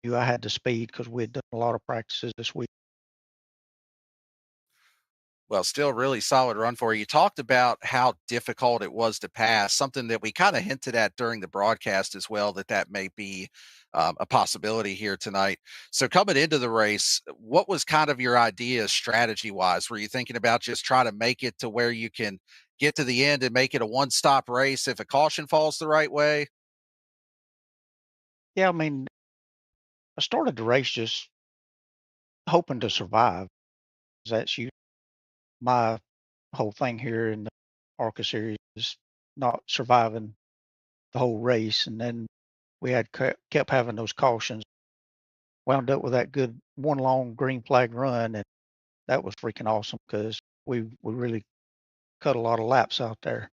Knew I had the speed because we'd done a lot of practices this week. Well, still really solid run for you. You talked about how difficult it was to pass, something that we kind of hinted at during the broadcast as well, that may be a possibility here tonight. So coming into the race, what was kind of your idea strategy wise? Were you thinking about just trying to make it to where you can get to the end and make it a one stop race if a caution falls the right way? Yeah, I mean, I started the race just hoping to survive. That's my whole thing here in the ARCA series is not surviving the whole race. And then we had kept having those cautions. Wound up with that good one long green flag run, and that was freaking awesome because we really cut a lot of laps out there.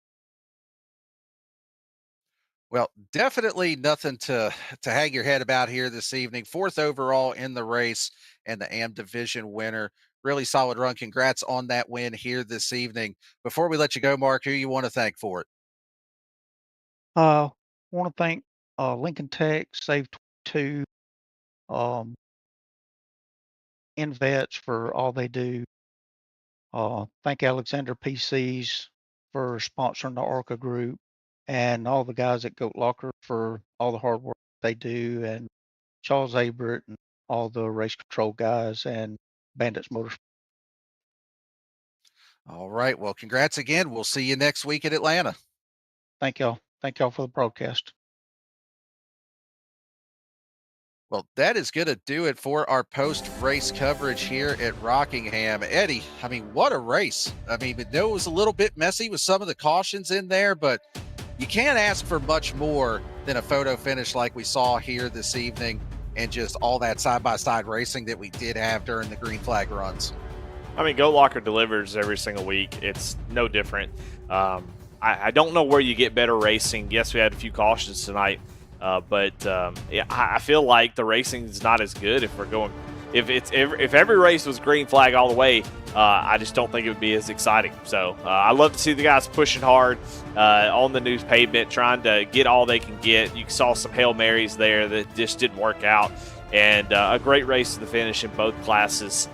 Well, definitely nothing to hang your head about here this evening. Fourth overall in the race and the AM division winner. really solid run. Congrats on that win here this evening. Before we let you go, Mark, who you want to thank for it? Uh, want to thank Lincoln Tech, Save 22, um, InVets for all they do. Thank Alexander PCs for sponsoring the ARCA group, and all the guys at Goat Locker for all the hard work they do, and Charles Abert and all the race control guys and Bandits Motorsports. All right. Well, congrats again. We'll see you next week at Atlanta. Thank y'all. Thank y'all for the broadcast. Well, that is going to do it for our post-race coverage here at Rockingham. Eddie, I mean, what a race. I mean, I know it was a little bit messy with some of the cautions in there, but you can't ask for much more than a photo finish like we saw here this evening and just all that side-by-side racing that we did have during the green flag runs. I mean, Goat Locker delivers every single week. It's no different. I don't know where you get better racing. Yes, we had a few cautions tonight. But yeah, I feel like the racing is not as good if we're going. If every race was green flag all the way, I just don't think it would be as exciting. So I love to see the guys pushing hard on the new pavement, trying to get all they can get. You saw some Hail Marys there that just didn't work out, and a great race to the finish in both classes.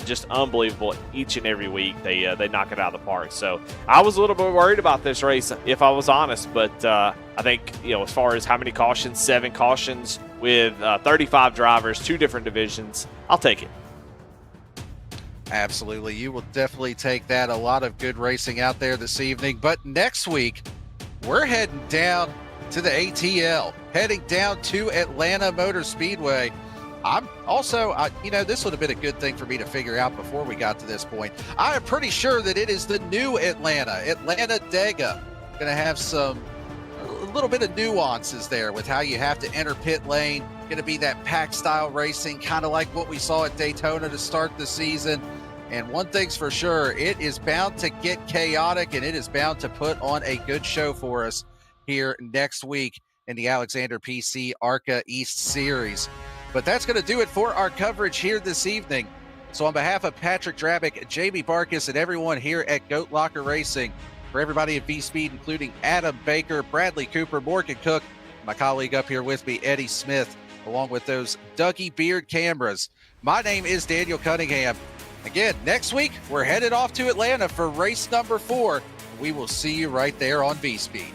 Just unbelievable each and every week. They knock it out of the park. So I was a little bit worried about this race, if I was honest. But I think, as far as how many cautions, 7 cautions with 35 drivers, 2 different divisions, I'll take it. Absolutely. You will definitely take that. A lot of good racing out there this evening. But next week, we're heading down to the ATL, heading down to Atlanta Motor Speedway. I'm also, this would have been a good thing for me to figure out before we got to this point. I am pretty sure that it is the new Atlanta Dega. Going to have a little bit of nuances there with how you have to enter pit lane. Going to be that pack style racing, kind of like what we saw at Daytona to start the season. And one thing's for sure, it is bound to get chaotic, and it is bound to put on a good show for us here next week in the Alexander PC ARCA East Series. But that's going to do it for our coverage here this evening. So on behalf of Patrick Drabick, Jamie Barkis, and everyone here at Goat Locker Racing, for everybody at V-Speed, including Adam Baker, Bradley Cooper, Morgan Cook, my colleague up here with me, Eddie Smith, along with those Dougie Beard cameras. My name is Daniel Cunningham. Again, next week, we're headed off to Atlanta for race number 4. We will see you right there on V-Speed.